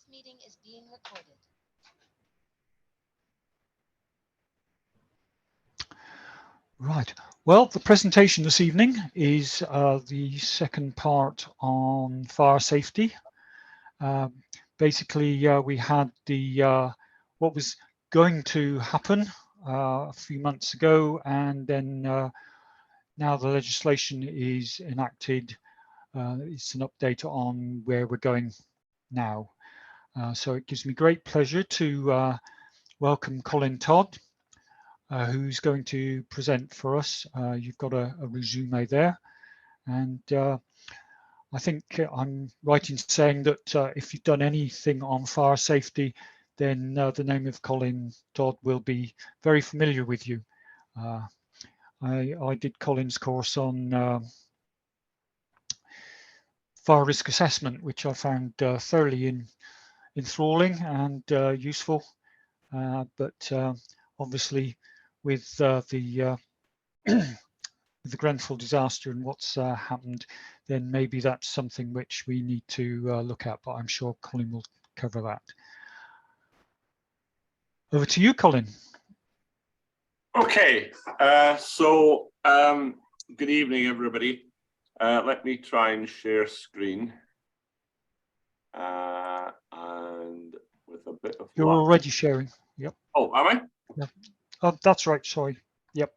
This meeting is being recorded. Right. Well, the presentation this evening is the second part on fire safety. Basically, we had the what was going to happen a few months ago, and then now the legislation is enacted. It's an update on where we're going now. So it gives me great pleasure to welcome Colin Todd, who's going to present for us. You've got a resume there, and I think I'm right in saying that if you've done anything on fire safety, then the name of Colin Todd will be very familiar with you. I did Colin's course on fire risk assessment, which I found thoroughly enthralling and useful, but obviously with the the Grenfell disaster and what's happened, then maybe that's something which we need to look at, but I'm sure Colin will cover that. Over to you, Colin. Okay, good evening, everybody. Let me try and share screen. And with a bit of You're luck. already sharing. Yep. Oh, am I? Yeah. Oh, that's right. Sorry. Yep.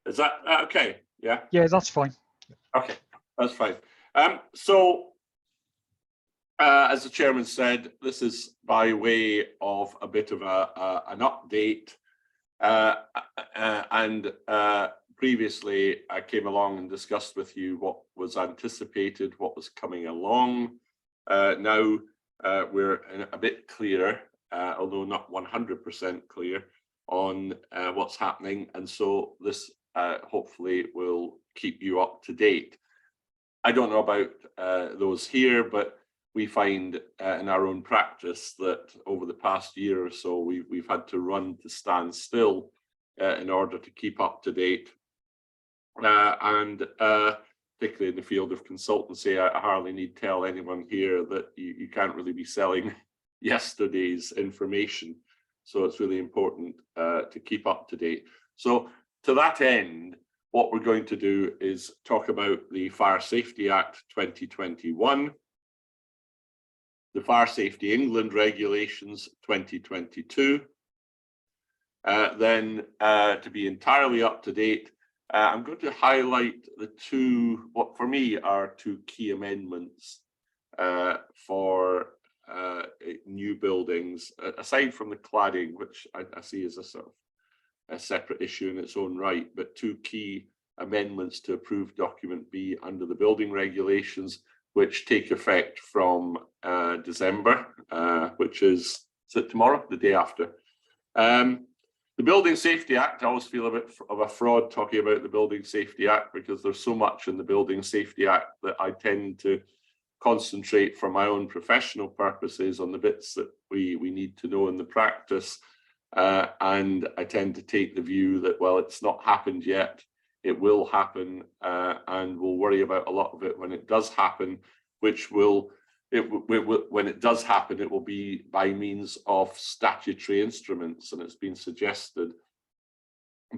Is that okay? Yeah. Yeah, that's fine. Okay, that's fine. As the chairman said, this is by way of a bit of an update. Previously, I came along and discussed with you what was anticipated, what was coming along. Now we're a bit clearer, although not 100% clear, on what's happening, and so this hopefully will keep you up to date. I don't know about those here, but we find in our own practice that over the past year or so, we've had to run to stand still in order to keep up to date. Particularly in the field of consultancy, I hardly need tell anyone here that you can't really be selling yesterday's information. So it's really important to keep up to date. So to that end, what we're going to do is talk about the Fire Safety Act 2021, the Fire Safety England Regulations 2022. Then to be entirely up to date, I'm going to highlight the two, what for me are two key amendments for new buildings, aside from the cladding, which I see as a sort of a separate issue in its own right, but two key amendments to approved document B under the building regulations, which take effect from December, which is it tomorrow, the day after. The Building Safety Act, I always feel a bit of a fraud talking about the Building Safety Act because there's so much in the Building Safety Act that I tend to concentrate for my own professional purposes on the bits that we need to know in the practice. And I tend to take the view that, well, it's not happened yet. It will happen, and we'll worry about a lot of it when it does happen, which will, when it does happen, it will be by means of statutory instruments. And it's been suggested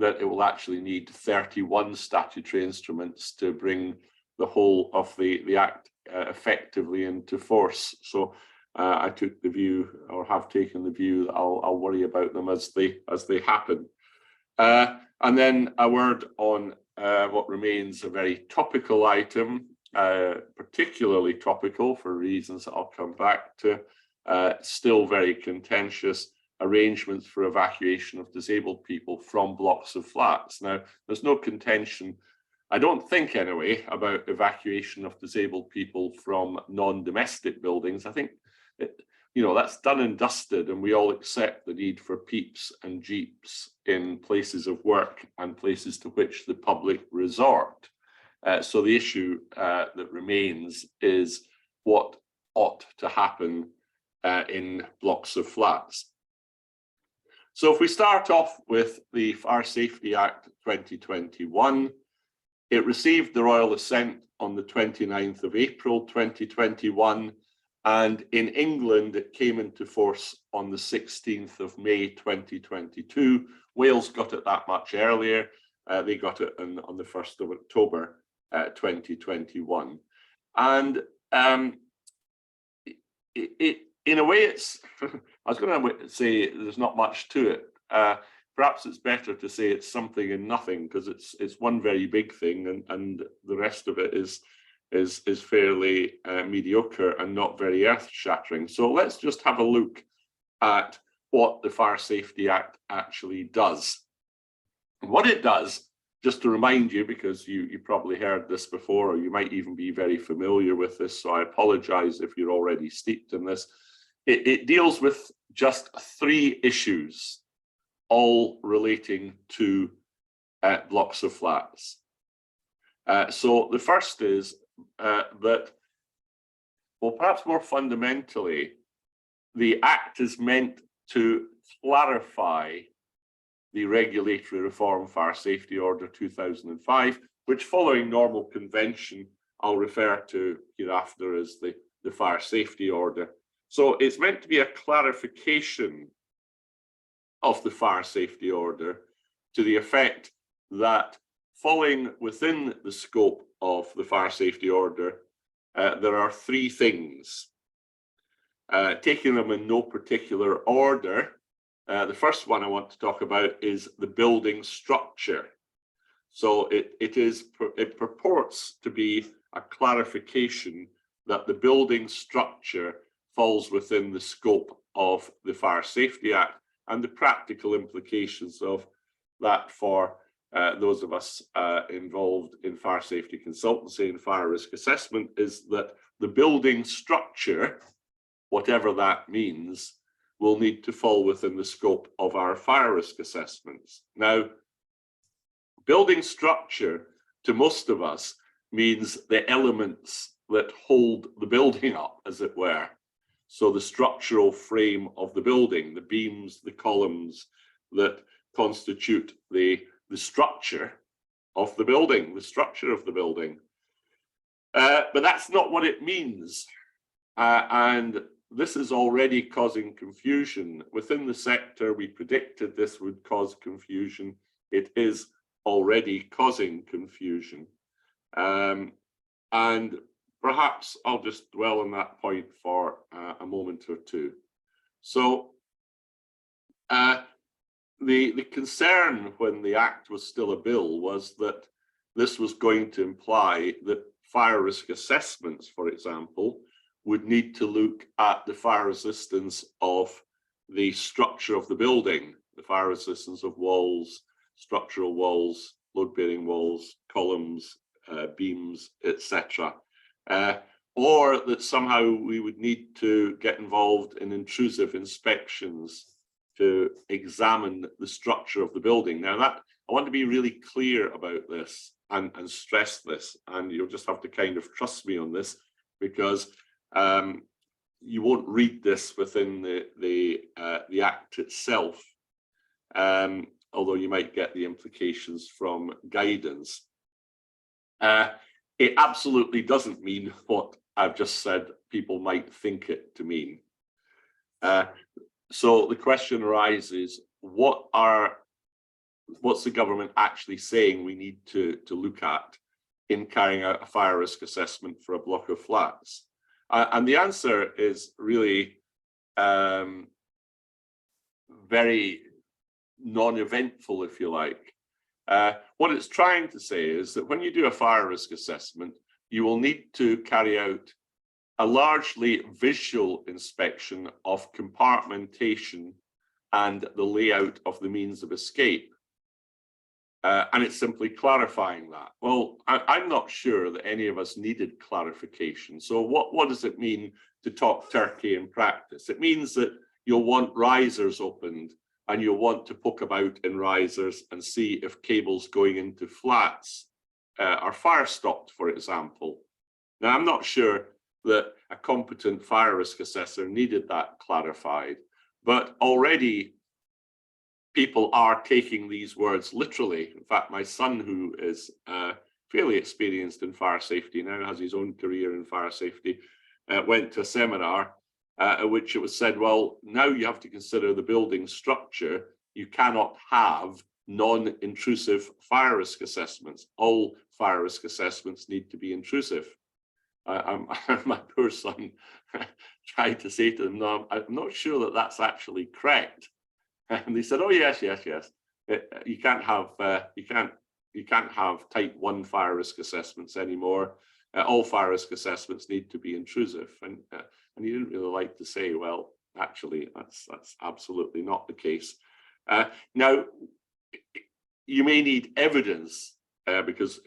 that it will actually need 31 statutory instruments to bring the whole of the Act effectively into force. So I took the view, or have taken the view, that I'll worry about them as they happen. And then a word on what remains a very topical item, particularly topical for reasons that I'll come back to, still very contentious, arrangements for evacuation of disabled people from blocks of flats. Now, there's no contention, I don't think anyway, about evacuation of disabled people from non-domestic buildings. I think that's done and dusted, and we all accept the need for peeps and jeeps in places of work and places to which the public resort. So the issue that remains is what ought to happen in blocks of flats. So if we start off with the Fire Safety Act 2021, it received the Royal Assent on the 29th of April 2021, And in England, it came into force on the 16th of May 2022. Wales got it that much earlier. They got it on the 1st of October 2021. And in a way, it's, I was going to say there's not much to it. Perhaps it's better to say it's something and nothing, because it's one very big thing, and the rest of it is fairly mediocre and not very earth-shattering. So let's just have a look at what the Fire Safety Act actually does. What it does, just to remind you, because you probably heard this before, or you might even be very familiar with this, so I apologize if you're already steeped in this. It deals with just 3 issues, all relating to blocks of flats. So the first is that, well, perhaps more fundamentally, the Act is meant to clarify the Regulatory Reform Fire Safety Order 2005, which, following normal convention, I'll refer to hereafter as the Fire Safety Order. So it's meant to be a clarification of the Fire Safety Order to the effect that, falling within the scope of the Fire Safety Order, there are 3 things. Taking them in no particular order, the first one I want to talk about is the building structure. So it purports to be a clarification that the building structure falls within the scope of the Fire Safety Act, and the practical implications of that for those of us involved in fire safety consultancy and fire risk assessment is that the building structure, whatever that means, will need to fall within the scope of our fire risk assessments. Now, building structure to most of us means the elements that hold the building up, as it were. So the structural frame of the building, the beams, the columns that constitute the structure of the building, the structure of the building. But that's not what it means. And this is already causing confusion. Within the sector, we predicted this would cause confusion. It is already causing confusion. And perhaps I'll just dwell on that point for a moment or two. So the concern when the Act was still a bill was that this was going to imply that fire risk assessments, for example, would need to look at the fire resistance of the structure of the building, the fire resistance of walls, structural walls, load-bearing walls, columns, beams, etc. Or that somehow we would need to get involved in intrusive inspections to examine the structure of the building. Now, that I want to be really clear about this and stress this, and you'll just have to kind of trust me on this, because you won't read this within the Act itself, although you might get the implications from guidance. It absolutely doesn't mean what I've just said people might think it to mean. So the question arises, what's the government actually saying we need to look at in carrying out a fire risk assessment for a block of flats? And the answer is really very non-eventful, if you like. What it's trying to say is that when you do a fire risk assessment, you will need to carry out a largely visual inspection of compartmentation and the layout of the means of escape. And it's simply clarifying that. Well, I'm not sure that any of us needed clarification. So what does it mean to talk turkey in practice? It means that you'll want risers opened, and you'll want to poke about in risers and see if cables going into flats are fire stopped, for example. Now, I'm not sure that a competent fire risk assessor needed that clarified, but already people are taking these words literally. In fact, my son, who is fairly experienced in fire safety now, has his own career in fire safety, went to a seminar at which it was said, well, now you have to consider the building structure. You cannot have non-intrusive fire risk assessments. All fire risk assessments need to be intrusive. My poor son tried to say to them, no, I'm not sure that that's actually correct. And they said, oh yes. You can't have type 1 fire risk assessments anymore. All fire risk assessments need to be intrusive. And he didn't really like to say, well, actually, that's absolutely not the case. Now, you may need evidence because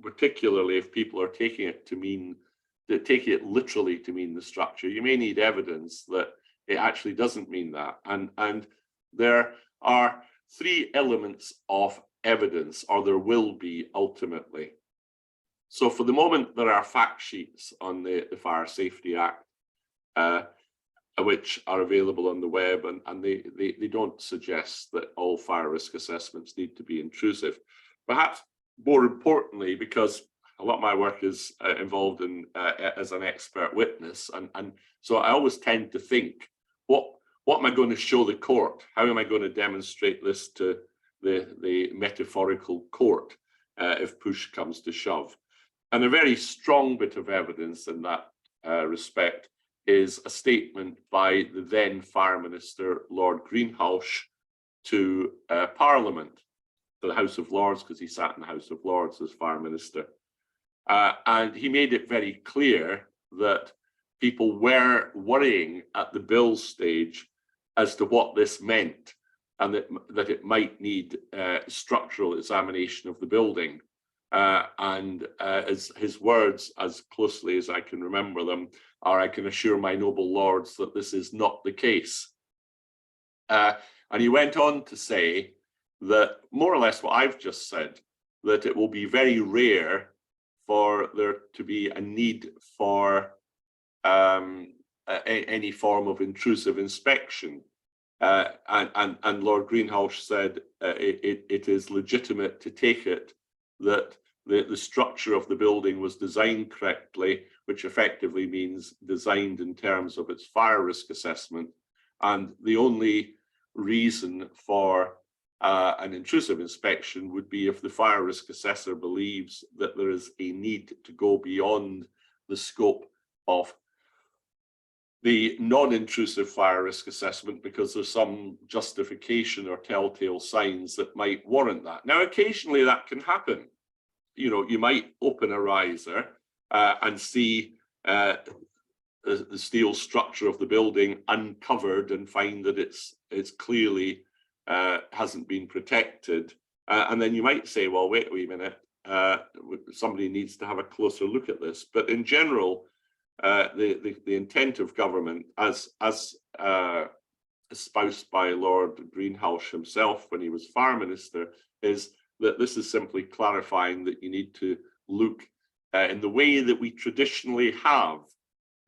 particularly if people are taking it literally to mean the structure, you may need evidence that it actually doesn't mean that. And there are 3 elements of evidence, or there will be ultimately. So for the moment, there are fact sheets on the Fire Safety Act, which are available on the web, and they don't suggest that all fire risk assessments need to be intrusive. Perhaps more importantly, because a lot of my work is involved in as an expert witness, and so I always tend to think, what am I going to show the court? How am I going to demonstrate this to the metaphorical court if push comes to shove? And a very strong bit of evidence in that respect is a statement by the then Fire Minister, Lord Greenhalgh, to Parliament, to the House of Lords, because he sat in the House of Lords as Fire Minister. And he made it very clear that people were worrying at the bill stage as to what this meant, and that it might need structural examination of the building. As his words, as closely as I can remember them, are, I can assure my noble lords that this is not the case. And he went on to say that, more or less what I've just said, that it will be very rare for there to be a need for any form of intrusive inspection. And Lord Greenhalgh said it is legitimate to take it that the structure of the building was designed correctly, which effectively means designed in terms of its fire risk assessment. And the only reason for an intrusive inspection would be if the fire risk assessor believes that there is a need to go beyond the scope of the non-intrusive fire risk assessment because there's some justification or telltale signs that might warrant that. Now, occasionally that can happen. You know, you might open a riser and see the steel structure of the building uncovered and find that it's clearly hasn't been protected. And then you might say, well, wait a minute, somebody needs to have a closer look at this. But in general, the intent of government, as espoused by Lord Greenhalgh himself when he was Fire Minister, is that this is simply clarifying that you need to look in the way that we traditionally have,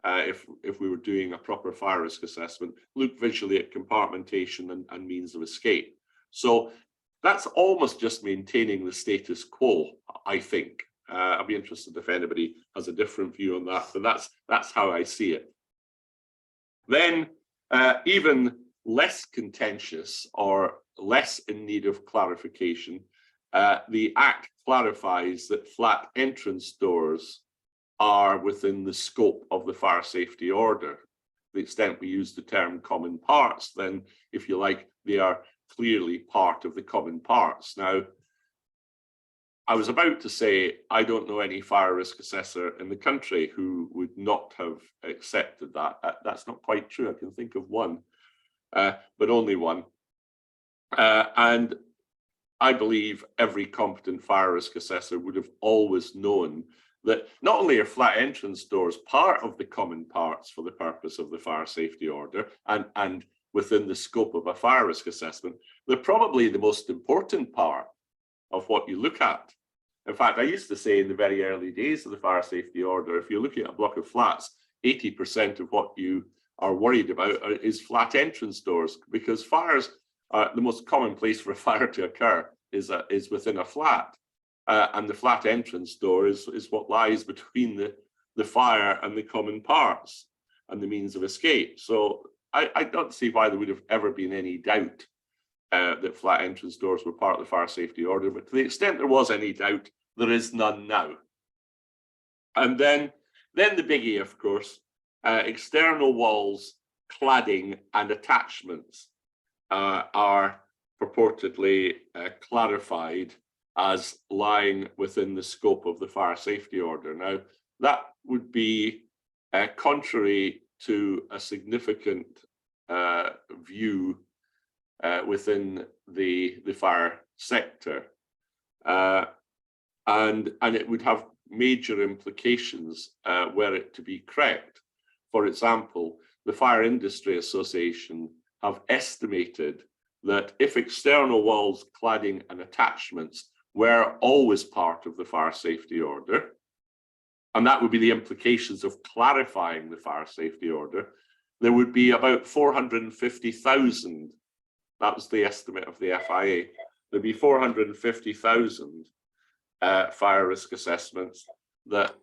if we were doing a proper fire risk assessment, look visually at compartmentation and means of escape. So that's almost just maintaining the status quo, I think. I'll be interested if anybody has a different view on that, but that's how I see it. Then, even less contentious or less in need of clarification, the Act clarifies that flat entrance doors are within the scope of the fire safety order. To the extent we use the term common parts, then, if you like, they are clearly part of the common parts. Now, I was about to say, I don't know any fire risk assessor in the country who would not have accepted that. That's not quite true. I can think of one, but only one. And I believe every competent fire risk assessor would have always known that not only are flat entrance doors part of the common parts for the purpose of the fire safety order and within the scope of a fire risk assessment, they're probably the most important part of what you look at. In fact, I used to say in the very early days of the fire safety order, if you're looking at a block of flats, 80% of what you are worried about is flat entrance doors, because fires are the most common place for a fire to occur is within a flat. And the flat entrance door is what lies between the fire and the common parts and the means of escape. So I don't see why there would have ever been any doubt that flat entrance doors were part of the fire safety order, but to the extent there was any doubt, there is none now. And then the biggie, of course, external walls, cladding and attachments are purportedly clarified as lying within the scope of the fire safety order. Now, that would be contrary to a significant view within the fire sector, and it would have major implications were it to be correct. For example, the Fire Industry Association have estimated that if external walls, cladding and attachments were always part of the fire safety order, and that would be the implications of clarifying the fire safety order, there would be about 450,000. That was the estimate of the FIA. There'd be 450,000 fire risk assessments that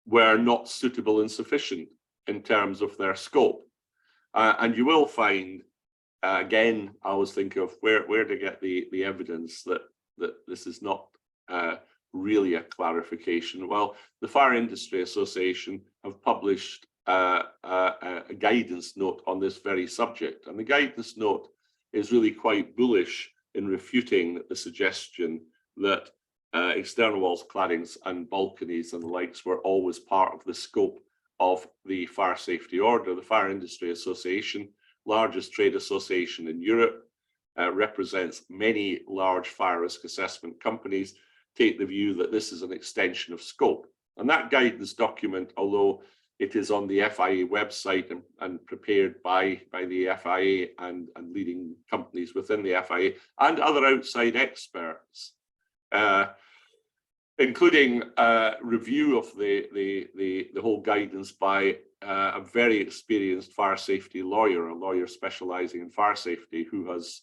were not suitable and sufficient in terms of their scope. And you will find, again, I always think of where to get the evidence that this is not really a clarification. Well, the Fire Industry Association have published a guidance note on this very subject, and the guidance note is really quite bullish in refuting the suggestion that external walls, claddings and balconies and the likes were always part of the scope of the fire safety order. The Fire Industry Association, largest trade association in Europe, represents many large fire risk assessment companies, take the view that this is an extension of scope. And that guidance document, although it is on the FIA website and prepared by the FIA and leading companies within the FIA and other outside experts, including a review of the whole guidance by a very experienced fire safety lawyer, a lawyer specializing in fire safety, who has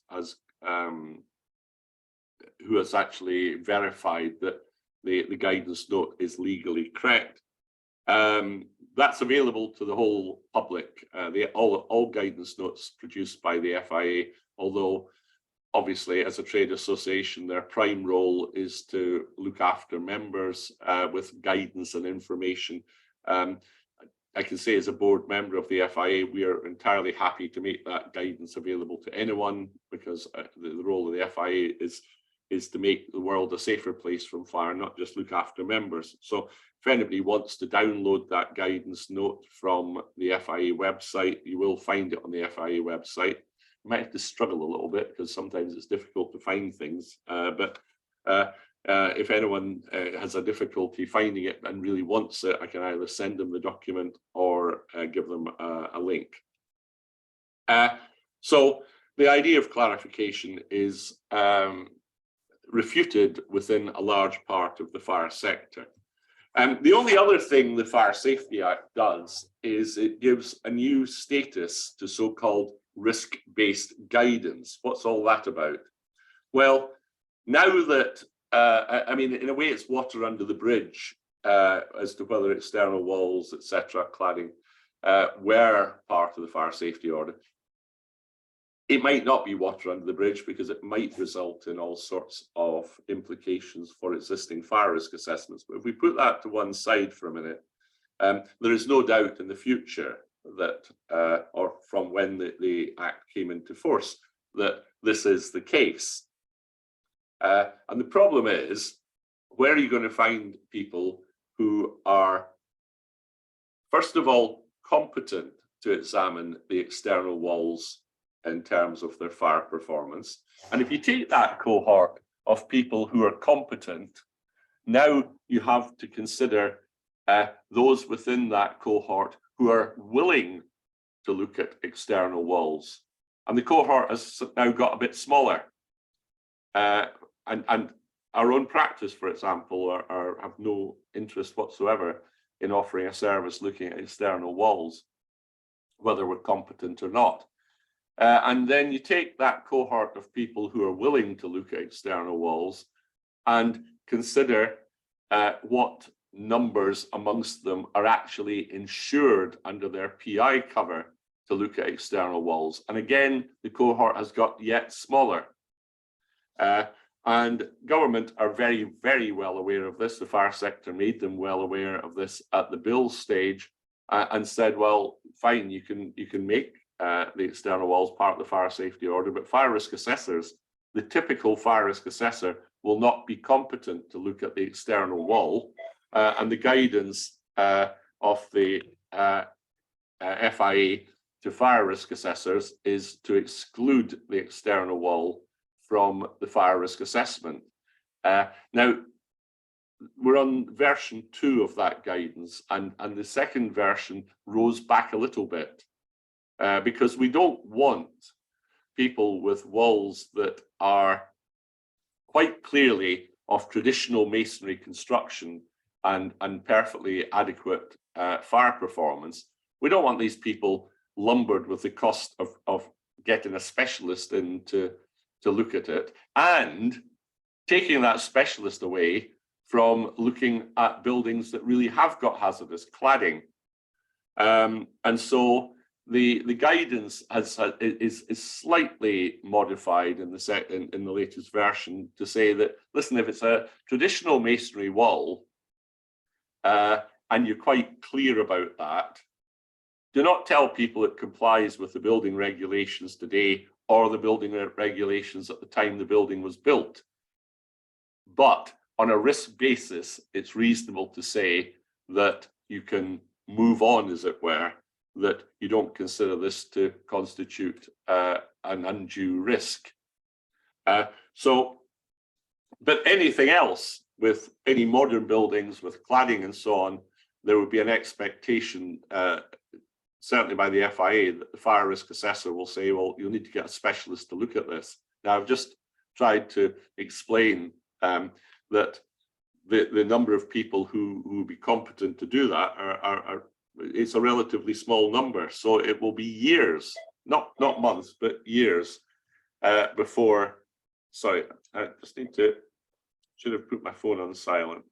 actually verified that the guidance note is legally correct. That's available to the whole public. All guidance notes produced by the FIA, although obviously as a trade association, their prime role is to look after members with guidance and information. I can say as a board member of the FIA, we are entirely happy to make that guidance available to anyone, because the role of the FIA is to make the world a safer place from fire, not just look after members. So if anybody wants to download that guidance note from the FIA website, you will find it on the FIA website. You might have to struggle a little bit because sometimes it's difficult to find things, but if anyone has a difficulty finding it and really wants it, I can either send them the document or give them a link. So the idea of clarification is refuted within a large part of the fire sector. And the only other thing the Fire Safety Act does is it gives a new status to so-called risk-based guidance. What's all that about? Well, now that, I mean, in a way it's water under the bridge as to whether external walls, etc., cladding were part of the fire safety order. It might not be water under the bridge because it might result in all sorts of implications for existing fire risk assessments. But if we put that to one side for a minute, there is no doubt in the future that, or from when the Act came into force, that this is the case. And the problem is, where are you going to find people who are, first of all, competent to examine the external walls in terms of their fire performance? And if you take that cohort of people who are competent, now you have to consider those within that cohort who are willing to look at external walls. And the cohort has now got a bit smaller. And our own practice, for example, have no interest whatsoever in offering a service looking at external walls, whether we're competent or not. And then you take that cohort of people who are willing to look at external walls and consider what numbers amongst them are actually insured under their PI cover to look at external walls. And again, the cohort has got yet smaller. And government are very, very well aware of this. The fire sector made them well aware of this at the bill stage and said, well, fine, you can make the external walls part of the fire safety order, but fire risk assessors, the typical fire risk assessor, will not be competent to look at the external wall. And the guidance of the FIA to fire risk assessors is to exclude the external wall from the fire risk assessment. Now, we're on version 2 of that guidance, and the second version rose back a little bit because we don't want people with walls that are quite clearly of traditional masonry construction and perfectly adequate fire performance. We don't want these people lumbered with the cost of getting a specialist in to look at it, and taking that specialist away from looking at buildings that really have got hazardous cladding. And so the guidance is slightly modified in the latest version to say that, listen, if it's a traditional masonry wall and you're quite clear about that, do not tell people it complies with the building regulations today or the building regulations at the time the building was built. But on a risk basis, it's reasonable to say that you can move on, as it were, that you don't consider this to constitute an undue risk. But anything else, with any modern buildings, with cladding and so on, there would be an expectation, certainly by the FIA, that the fire risk assessor will say, well, you'll need to get a specialist to look at this. Now, I've just tried to explain that the number of people who will be competent to do that it's a relatively small number. So it will be years, not months, but years before, sorry, I just should have put my phone on silent.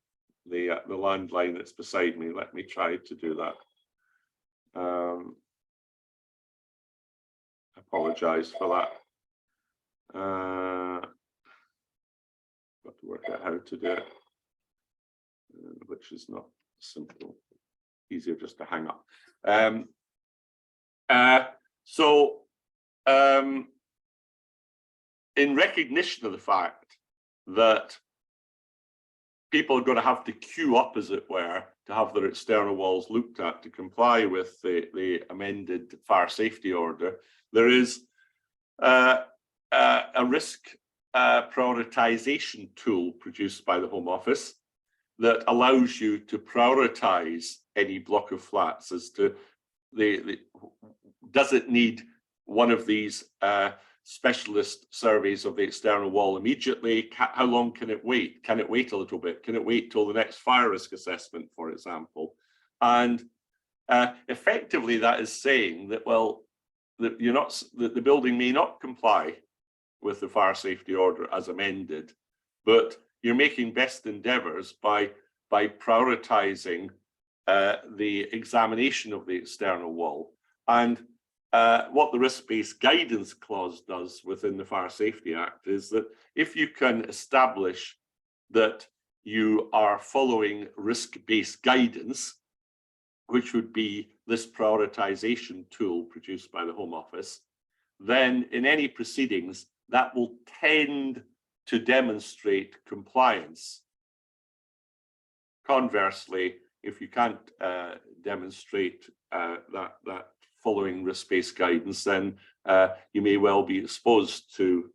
The landline that's beside me, let me try to do that. Apologize for that. Got to work out how to do it, which is not simple. Easier just to hang up. In recognition of the fact that people are going to have to queue up, as it were, to have their external walls looked at to comply with the amended fire safety order, there is a risk prioritization tool produced by the Home Office that allows you to prioritize any block of flats as to does it need one of these specialist surveys of the external wall immediately? How long can it wait? Can it wait a little bit? Can it wait till the next fire risk assessment, for example? And effectively, that is saying that, well, that the building may not comply with the fire safety order as amended, but you're making best endeavors by prioritizing the examination of the external wall. And what the risk-based guidance clause does within the Fire Safety Act is that if you can establish that you are following risk-based guidance, which would be this prioritization tool produced by the Home Office, then in any proceedings, that will tend to demonstrate compliance. Conversely, if you can't demonstrate that following risk-based guidance, then you may well be exposed to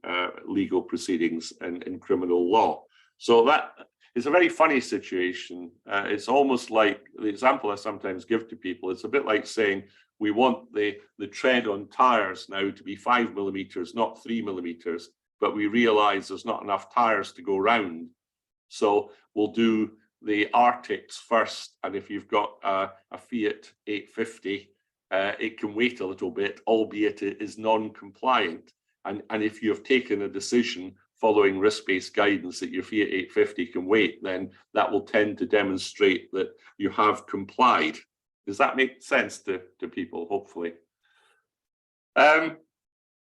legal proceedings in criminal law. So that is a very funny situation. It's almost like the example I sometimes give to people. It's a bit like saying we want the tread on tires now to be 5 millimeters, not 3 millimeters, but we realize there's not enough tires to go round. So we'll do the Arctics first, and if you've got a Fiat 850, it can wait a little bit, albeit it is non-compliant. And if you have taken a decision following risk-based guidance that your Fiat 850 can wait, then that will tend to demonstrate that you have complied. Does that make sense to people, hopefully?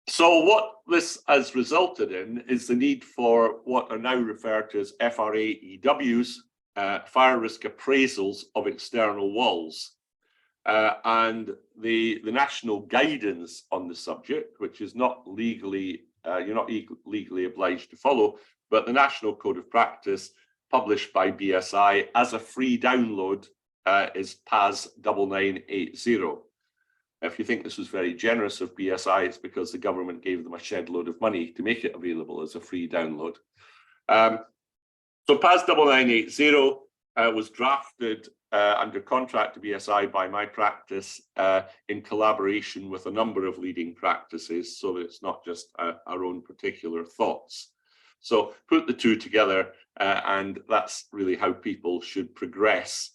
So what this has resulted in is the need for what are now referred to as FRA-EWs, fire risk appraisals of external walls. And the national guidance on the subject, which is not legally, you're not legally obliged to follow, but the National Code of Practice published by BSI as a free download is PAS 9980. If you think this was very generous of BSI, it's because the government gave them a shed load of money to make it available as a free download. So PAS 9980 was drafted under contract to BSI by my practice in collaboration with a number of leading practices, so that it's not just our own particular thoughts. So put the two together, and that's really how people should progress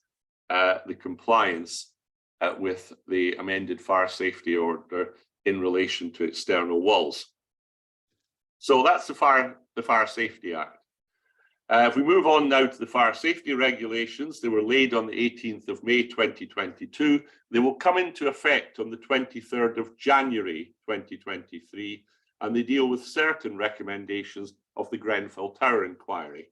the compliance with the amended fire safety order in relation to external walls. So that's the Fire Safety Act. If we move on now to the fire safety regulations, they were laid on the 18th of May 2022. They will come into effect on the 23rd of January 2023, and they deal with certain recommendations of the Grenfell Tower inquiry.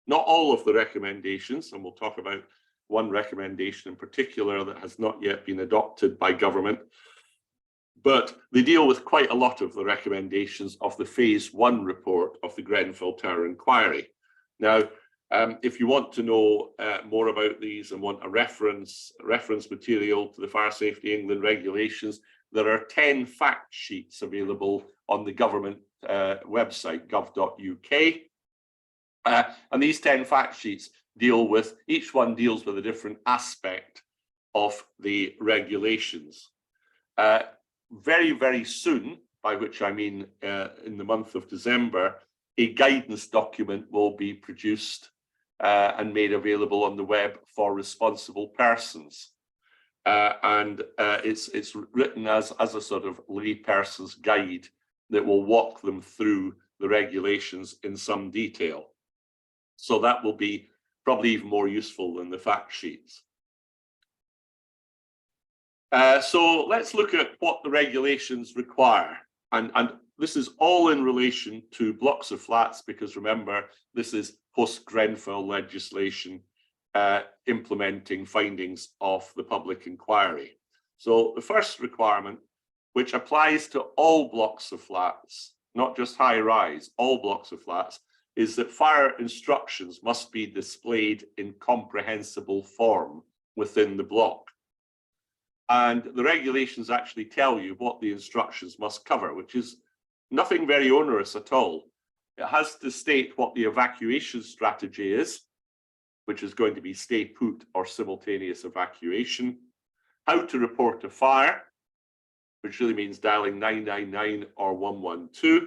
Not all of the recommendations, and we'll talk about one recommendation in particular that has not yet been adopted by government, but they deal with quite a lot of the recommendations of the Phase 1 report of the Grenfell Tower inquiry. Now, if you want to know more about these and want a reference material to the Fire Safety England regulations, there are 10 fact sheets available on the government website, gov.uk. And these 10 fact sheets deal with, each one deals with a different aspect of the regulations. Very, very soon, by which I mean in the month of December, a guidance document will be produced and made available on the web for responsible persons. And it's written as a sort of layperson's guide that will walk them through the regulations in some detail. So that will be probably even more useful than the fact sheets. So let's look at what the regulations require. And this is all in relation to blocks of flats, because remember, this is post-Grenfell legislation implementing findings of the public inquiry. So the first requirement, which applies to all blocks of flats, not just high rise, all blocks of flats, is that fire instructions must be displayed in comprehensible form within the block. And the regulations actually tell you what the instructions must cover, which is nothing very onerous at all. It has to state what the evacuation strategy is, which is going to be stay put or simultaneous evacuation, how to report a fire, which really means dialing 999 or 112,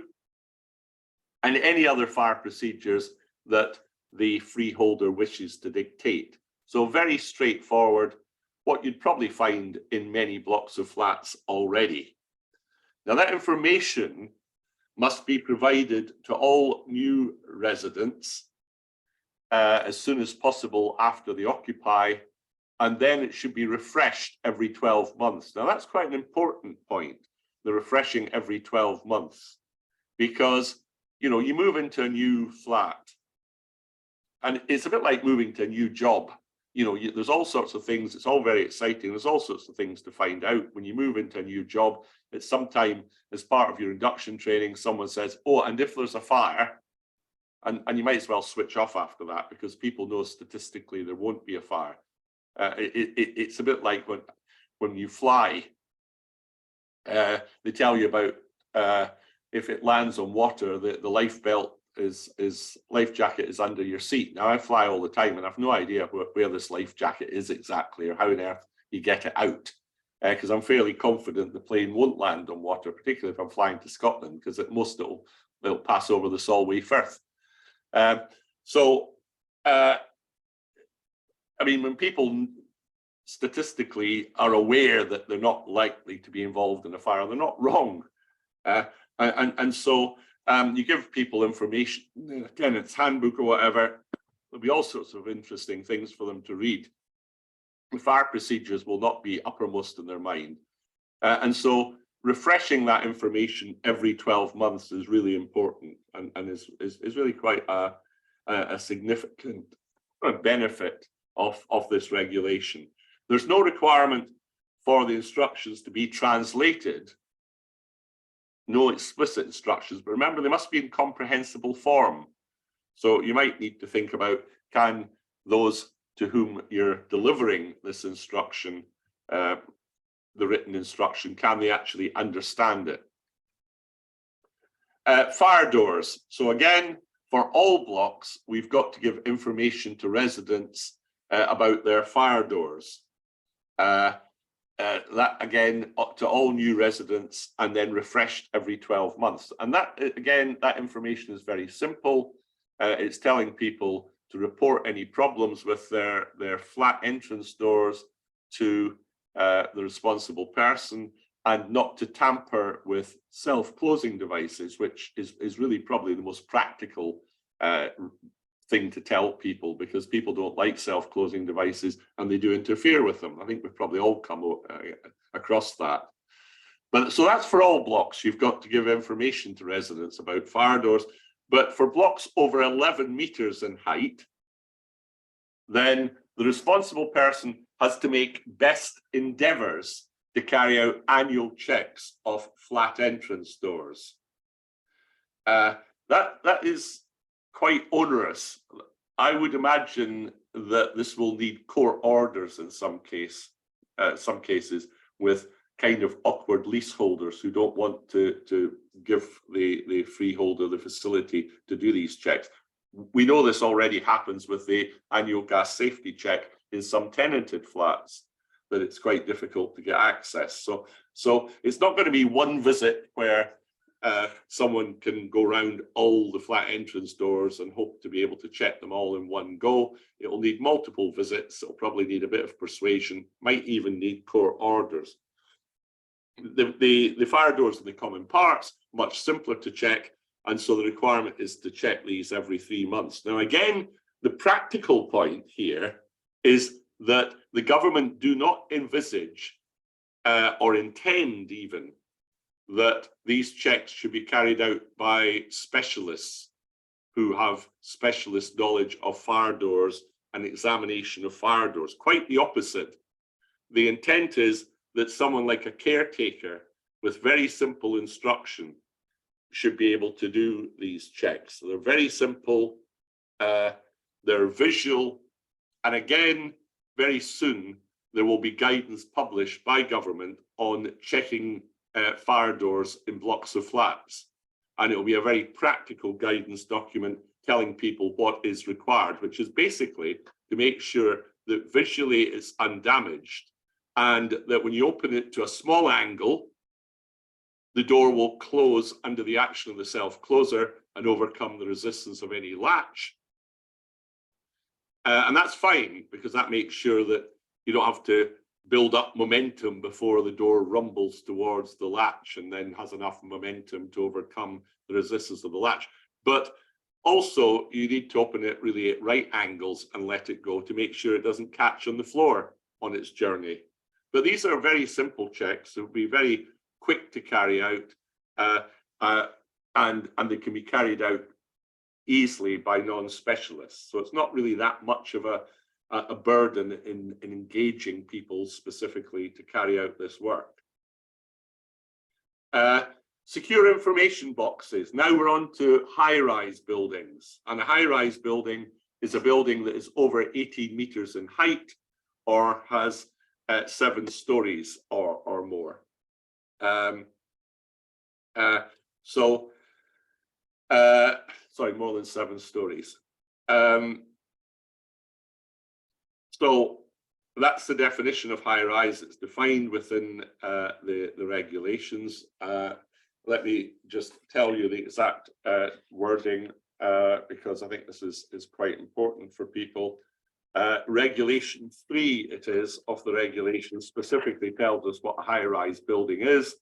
and any other fire procedures that the freeholder wishes to dictate. So very straightforward, what you'd probably find in many blocks of flats already. Now that information must be provided to all new residents as soon as possible after they occupy, and then it should be refreshed every 12 months. Now that's quite an important point, the refreshing every 12 months, because you know, you move into a new flat and it's a bit like moving to a new job. You know, there's all sorts of things, it's all very exciting. There's all sorts of things to find out when you move into a new job. It's sometime as part of your induction training, someone says, oh, and if there's a fire, and you might as well switch off after that, because people know statistically there won't be a fire. It's a bit like when you fly, they tell you about if it lands on water, the life belt life jacket is under your seat. Now I fly all the time and I've no idea where this life jacket is exactly, or how on earth you get it out, because I'm fairly confident the plane won't land on water, particularly if I'm flying to Scotland, because at most it'll pass over the Solway Firth. I mean, when people statistically are aware that they're not likely to be involved in a fire, they're not wrong. And so You give people information, again, it's handbook or whatever. There'll be all sorts of interesting things for them to read. The fire procedures will not be uppermost in their mind. And so refreshing that information every 12 months is really important, and is really quite a significant benefit of this regulation. There's no requirement for the instructions to be translated, no explicit instructions, but remember, they must be in comprehensible form. So you might need to think about, can those to whom you're delivering this instruction, the written instruction, can they actually understand it? Fire doors. So again, for all blocks, we've got to give information to residents about their fire doors. That again, up to all new residents, and then refreshed every 12 months. And that, again, that information is very simple. It's telling people to report any problems with their flat entrance doors to the responsible person, and not to tamper with self-closing devices, which is really probably the most practical thing to tell people, because people don't like self-closing devices and they do interfere with them. I think we've probably all come across that. But so that's for all blocks. You've got to give information to residents about fire doors. But for blocks over 11 meters in height, then the responsible person has to make best endeavors to carry out annual checks of flat entrance doors. That is quite onerous. I would imagine that this will need court orders in some cases, with kind of awkward leaseholders who don't want to give the freeholder the facility to do these checks. We know this already happens with the annual gas safety check in some tenanted flats, that it's quite difficult to get access. So it's not going to be one visit where someone can go around all the flat entrance doors and hope to be able to check them all in one go. It will need multiple visits. It'll probably need a bit of persuasion, might even need court orders. The fire doors and the common parts, much simpler to check. And so the requirement is to check these every 3 months. Now, again, the practical point here is that the government do not envisage or intend even that these checks should be carried out by specialists who have specialist knowledge of fire doors and examination of fire doors. Quite the opposite. The intent is that someone like a caretaker with very simple instruction should be able to do these checks. So they're very simple, they're visual, and again, very soon there will be guidance published by government on checking fire doors in blocks of flats, and it will be a very practical guidance document telling people what is required, which is basically to make sure that visually it's undamaged, and that when you open it to a small angle, the door will close under the action of the self-closer and overcome the resistance of any latch. And that's fine, because that makes sure that you don't have to build up momentum before the door rumbles towards the latch and then has enough momentum to overcome the resistance of the latch. But also, you need to open it really at right angles and let it go to make sure it doesn't catch on the floor on its journey. But these are very simple checks. They'll be very quick to carry out, and they can be carried out easily by non-specialists. So it's not really that much of a burden in engaging people specifically to carry out this work. Secure information boxes. Now we're on to high-rise buildings. And a high-rise building is a building that is over 18 meters in height or has 7 stories or more. Sorry, more than 7 stories. So that's the definition of high rise. It's defined within the regulations. Let me just tell you the exact wording, because I think this is quite important for people. Regulation 3, it is, of the regulation specifically tells us what a high rise building is.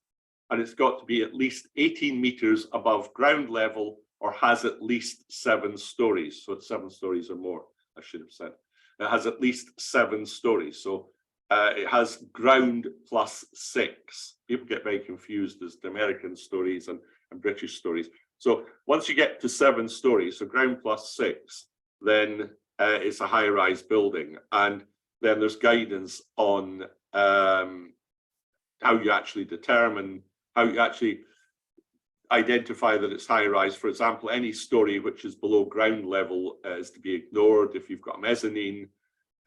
and it's got to be at least 18 meters above ground level or has at least 7 stories. So it's 7 stories or more, I should have said. It has at least 7 stories. So it has ground plus 6. People get very confused as the American stories and British stories. So once you get to 7 stories, so ground plus 6, then it's a high-rise building. And then there's guidance on how you actually determine, how you actually identify that it's high-rise. For example, any story which is below ground level is to be ignored. If you've got a mezzanine,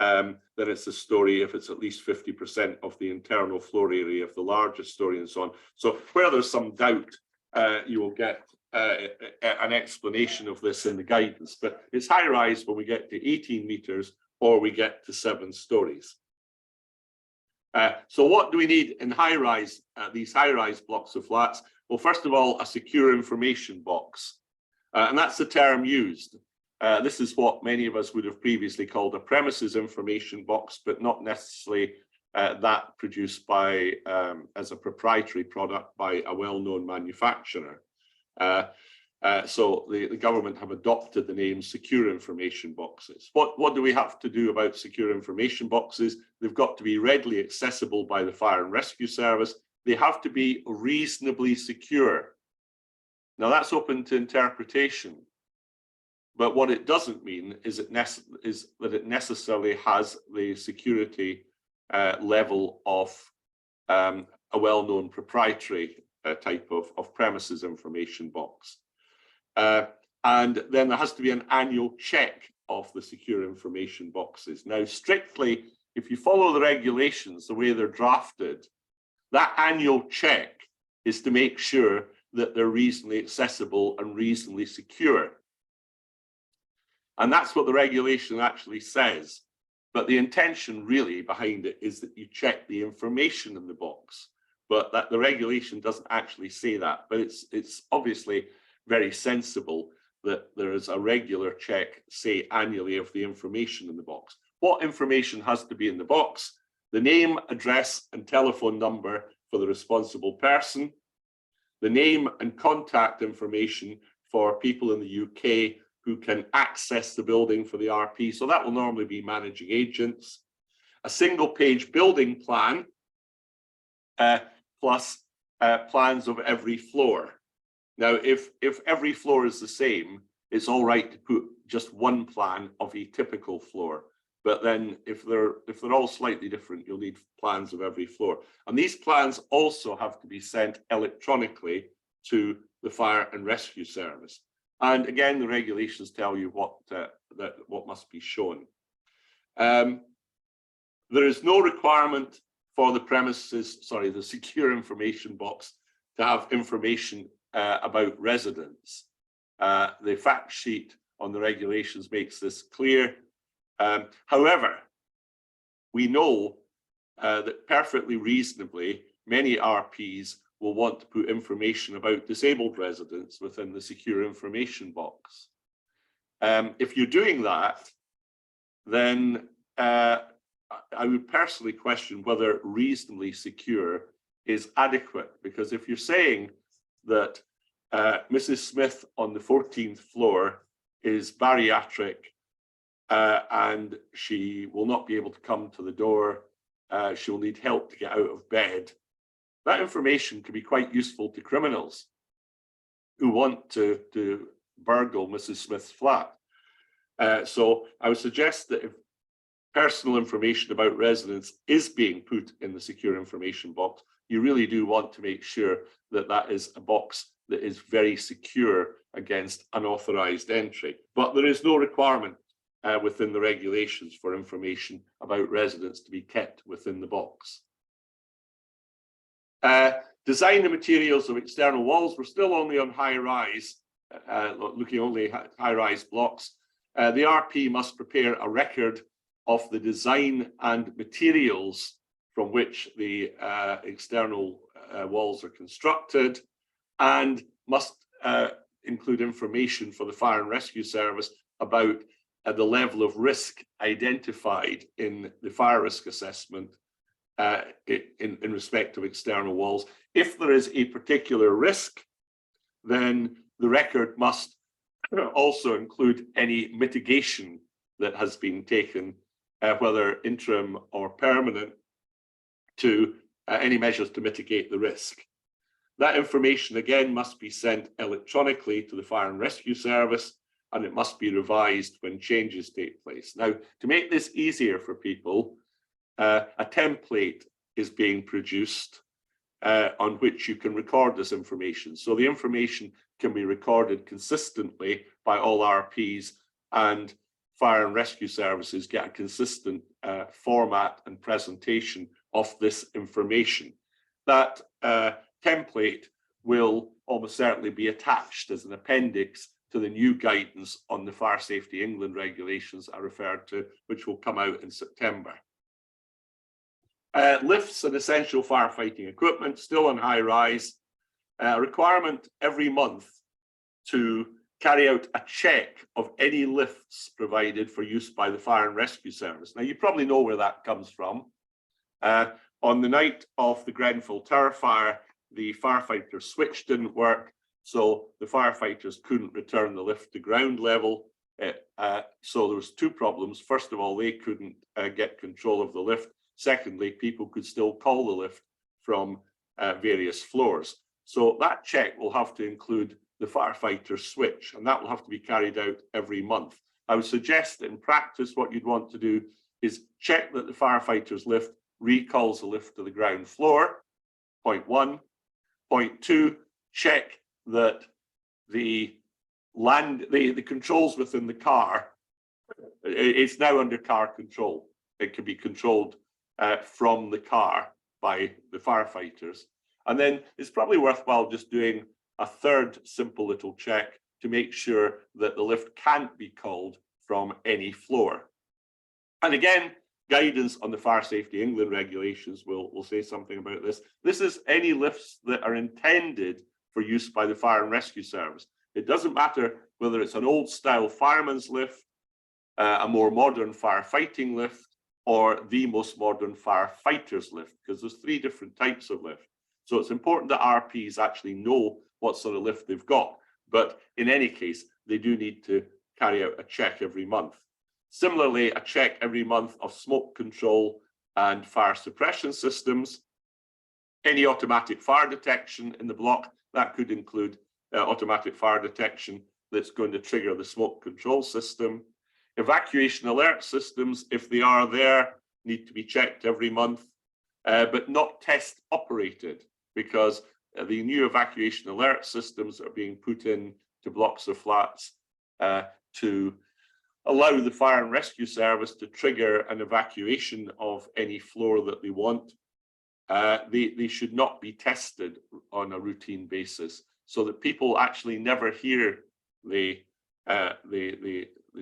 then it's a story if it's at least 50% of the internal floor area of the largest story, and so on. So where there's some doubt, you will get an explanation of this in the guidance. But it's high-rise when we get to 18 meters or we get to 7 stories. So what do we need in high-rise, these high-rise blocks of flats? Well, first of all, a secure information box. And that's the term used. This is what many of us would have previously called a premises information box, but not necessarily that produced by, as a proprietary product by a well-known manufacturer. So the government have adopted the name secure information boxes. What do we have to do about secure information boxes? They've got to be readily accessible by the fire and rescue service. They have to be reasonably secure. Now that's open to interpretation, but what it doesn't mean is that it necessarily has the security level of a well-known proprietary type of premises information box. And then there has to be an annual check of the secure information boxes. Now, strictly, if you follow the regulations the way they're drafted, that annual check is to make sure that they're reasonably accessible and reasonably secure. And that's what the regulation actually says. But the intention really behind it is that you check the information in the box, but that the regulation doesn't actually say that. But it's obviously very sensible that there is a regular check, say annually, of the information in the box. What information has to be in the box? The name, address, and telephone number for the responsible person, the name and contact information for people in the UK who can access the building for the RP. So that will normally be managing agents, a single page building plan, plus plans of every floor. Now, if every floor is the same, it's all right to put just one plan of a typical floor. But then if they're all slightly different, you'll need plans of every floor. And these plans also have to be sent electronically to the fire and rescue service. And again, the regulations tell you what must be shown. There is no requirement for the the secure information box to have information about residents. The fact sheet on the regulations makes this clear. However, we know that perfectly reasonably, many RPs will want to put information about disabled residents within the secure information box. If you're doing that, then I would personally question whether reasonably secure is adequate, because if you're saying that Mrs. Smith on the 14th floor is bariatric and she will not be able to come to the door, she will need help to get out of bed, that information can be quite useful to criminals who want to burgle Mrs. Smith's flat. So I would suggest that if personal information about residents is being put in the secure information box, you really do want to make sure that that is a box that is very secure against unauthorized entry. But there is no requirement within the regulations for information about residents to be kept within the box. Design the materials of external walls. We're still only on high-rise, looking only at high-rise blocks. The RP must prepare a record of the design and materials from which the external walls are constructed, and must include information for the fire and rescue service about the level of risk identified in the fire risk assessment in respect of external walls. If there is a particular risk, then the record must also include any mitigation that has been taken, whether interim or permanent, to any measures to mitigate the risk. That information again must be sent electronically to the Fire and Rescue Service, and it must be revised when changes take place. Now, to make this easier for people, a template is being produced on which you can record this information. So the information can be recorded consistently by all RPs, and Fire and Rescue Services get a consistent format and presentation of this information. That template will almost certainly be attached as an appendix to the new guidance on the Fire Safety England regulations I referred to, which will come out in September. Lifts and essential firefighting equipment, still on high rise. Requirement every month to carry out a check of any lifts provided for use by the Fire and Rescue Service. Now, you probably know where that comes from. On the night of the Grenfell Tower fire, the firefighter switch didn't work, so the firefighters couldn't return the lift to ground level. So there was two problems. First of all, they couldn't get control of the lift. Secondly, people could still call the lift from various floors. So that check will have to include the firefighter switch, and that will have to be carried out every month. I would suggest that in practice, what you'd want to do is check that the firefighter's lift recalls the lift to the ground floor, point one. Point two, check that the controls within the car, it's now under car control. It can be controlled from the car by the firefighters. And then it's probably worthwhile just doing a third simple little check to make sure that the lift can't be called from any floor. And again, guidance on the Fire Safety England regulations will say something about this. This is any lifts that are intended for use by the Fire and Rescue Service. It doesn't matter whether it's an old style fireman's lift, a more modern firefighting lift, or the most modern firefighter's lift, because there's three different types of lift. So it's important that RPs actually know what sort of lift they've got. But in any case, they do need to carry out a check every month. Similarly, a check every month of smoke control and fire suppression systems. Any automatic fire detection in the block, that could include automatic fire detection that's going to trigger the smoke control system. Evacuation alert systems, if they are there, need to be checked every month, but not test operated, because the new evacuation alert systems are being put in to blocks of flats to allow the Fire and Rescue Service to trigger an evacuation of any floor that they want. They should not be tested on a routine basis, so that people actually never hear the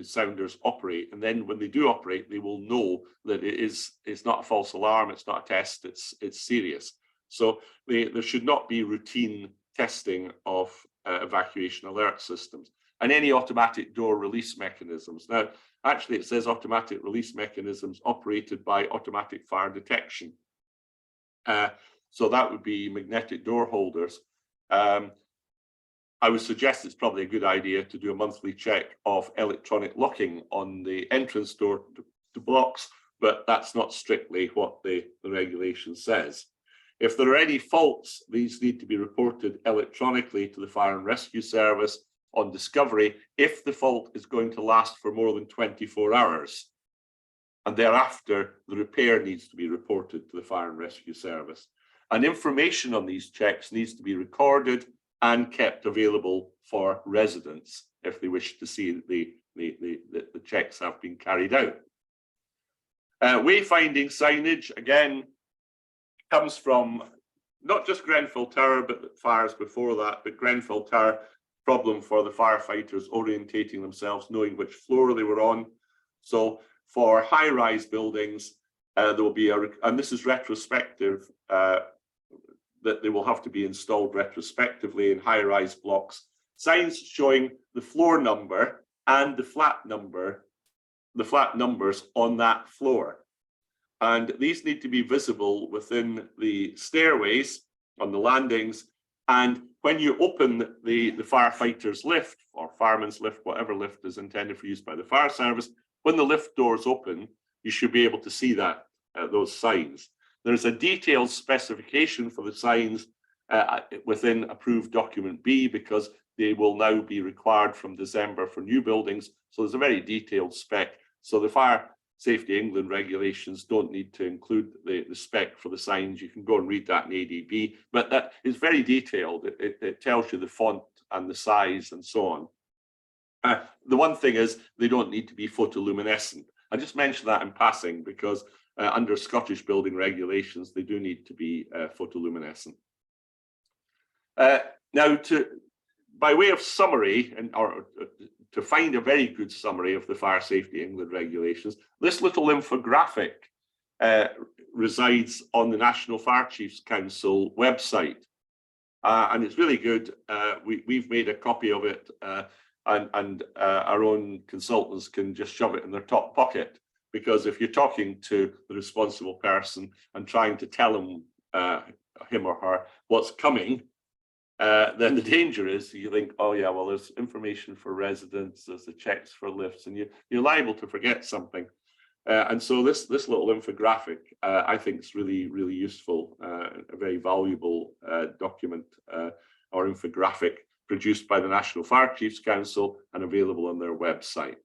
sounders operate. And then when they do operate, they will know that it's not a false alarm, it's not a test, it's serious. So there should not be routine testing of evacuation alert systems. And any automatic door release mechanisms. Now, actually, it says automatic release mechanisms operated by automatic fire detection. So that would be magnetic door holders. I would suggest it's probably a good idea to do a monthly check of electronic locking on the entrance door to blocks, but that's not strictly what the regulation says. If there are any faults, these need to be reported electronically to the Fire and Rescue Service on discovery if the fault is going to last for more than 24 hours. And thereafter, the repair needs to be reported to the Fire and Rescue Service. And information on these checks needs to be recorded and kept available for residents if they wish to see the checks have been carried out. Wayfinding signage, again, comes from not just Grenfell Tower, but fires before that, but Grenfell Tower, problem for the firefighters orientating themselves, knowing which floor they were on. So for high-rise buildings, there will be and this is retrospective, that they will have to be installed retrospectively in high-rise blocks, signs showing the floor number and the flat numbers on that floor. And these need to be visible within the stairways, on the landings. And when you open the firefighter's lift or fireman's lift, whatever lift is intended for use by the fire service, when the lift doors open, you should be able to see that, those signs. There's a detailed specification for the signs within approved document B, because they will now be required from December for new buildings. So there's a very detailed spec. So the Fire Safety England regulations don't need to include the spec for the signs. You can go and read that in ADB, but that is very detailed. It tells you the font and the size and so on. The one thing is they don't need to be photoluminescent. I just mentioned that in passing because under Scottish building regulations, they do need to be photoluminescent. Now, by way of summary, or to find a very good summary of the Fire Safety England regulations, this little infographic resides on the National Fire Chiefs Council website. And it's really good. We've made a copy of it, and our own consultants can just shove it in their top pocket, because if you're talking to the responsible person and trying to tell him or her what's coming, then the danger is you think, oh yeah, well, there's information for residents, there's the checks for lifts, and you're liable to forget something. And so this little infographic, I think, is really, really useful, a very valuable document or infographic produced by the National Fire Chiefs Council and available on their website.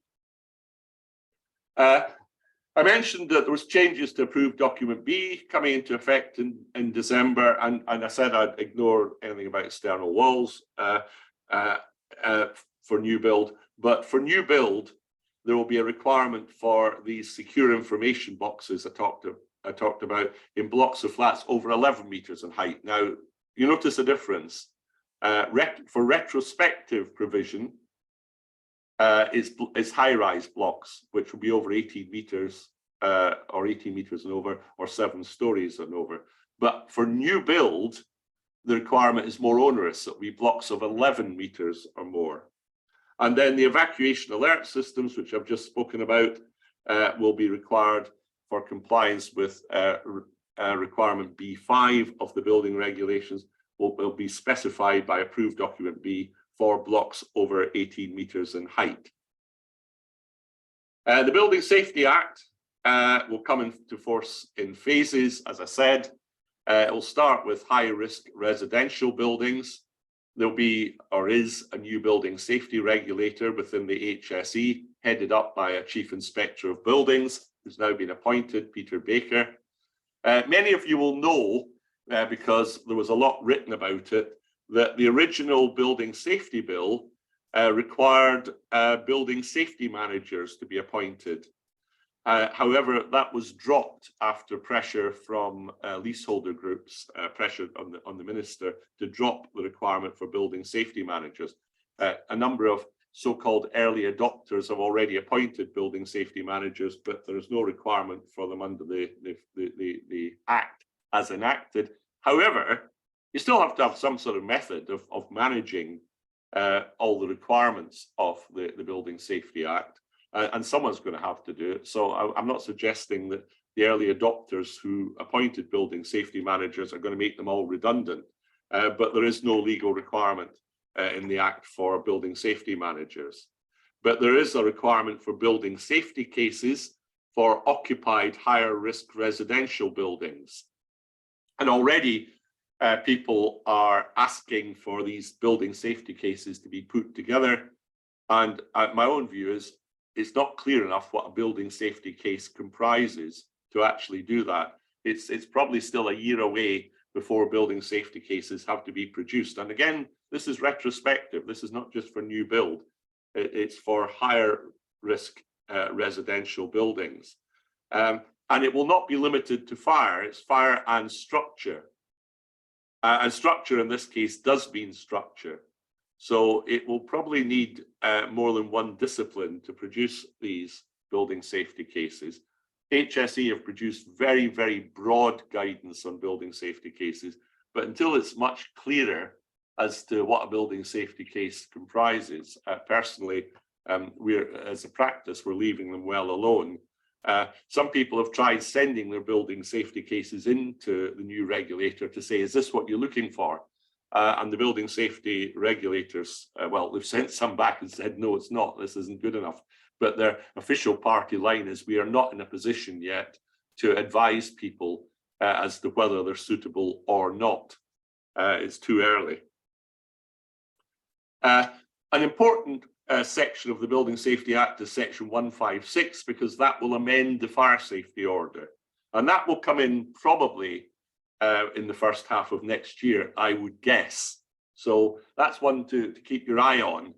I mentioned that there was changes to approved document B coming into effect in December, and I said I'd ignore anything about external walls for new build. But for new build, there will be a requirement for these secure information boxes I talked about in blocks of flats over 11 meters in height. Now, you notice a difference. For retrospective provision, it's high-rise blocks, which will be over 18 meters or 18 meters and over, or 7 stories and over. But for new build, the requirement is more onerous. It'll be blocks of 11 meters or more. And then the evacuation alert systems, which I've just spoken about, will be required for compliance with requirement B5 of the building regulations, will be specified by approved document B for blocks over 18 meters in height. The Building Safety Act will come into force in phases, as I said. It will start with high-risk residential buildings. There'll be, or is, a new building safety regulator within the HSE, headed up by a Chief Inspector of Buildings, who's now been appointed, Peter Baker. Many of you will know, because there was a lot written about it, that the original Building Safety Bill required building safety managers to be appointed. However, that was dropped after pressure from leaseholder groups, pressure on the minister to drop the requirement for building safety managers. A number of so-called early adopters have already appointed building safety managers, but there is no requirement for them under the Act as enacted. However, you still have to have some sort of method of managing all the requirements of the Building Safety Act. And someone's going to have to do it. So I'm not suggesting that the early adopters who appointed building safety managers are going to make them all redundant, but there is no legal requirement in the Act for building safety managers. But there is a requirement for building safety cases for occupied higher risk residential buildings. And already people are asking for these building safety cases to be put together. And my own view is, it's not clear enough what a building safety case comprises to actually do that. It's probably still a year away before building safety cases have to be produced. And again, this is retrospective. This is not just for new build. It's for higher risk residential buildings. And it will not be limited to fire. It's fire and structure. And structure in this case does mean structure. So it will probably need more than one discipline to produce these building safety cases. HSE have produced very, very broad guidance on building safety cases, but until it's much clearer as to what a building safety case comprises, personally, as a practice, we're leaving them well alone. Some people have tried sending their building safety cases into the new regulator to say, is this what you're looking for? And the building safety regulators, well, they've sent some back and said, no, it's not, this isn't good enough. But their official party line is, we are not in a position yet to advise people as to whether they're suitable or not. It's too early. An important section of the Building Safety Act is section 156, because that will amend the fire safety order. And that will come in probably in the first half of next year, I would guess. So that's one to keep your eye on.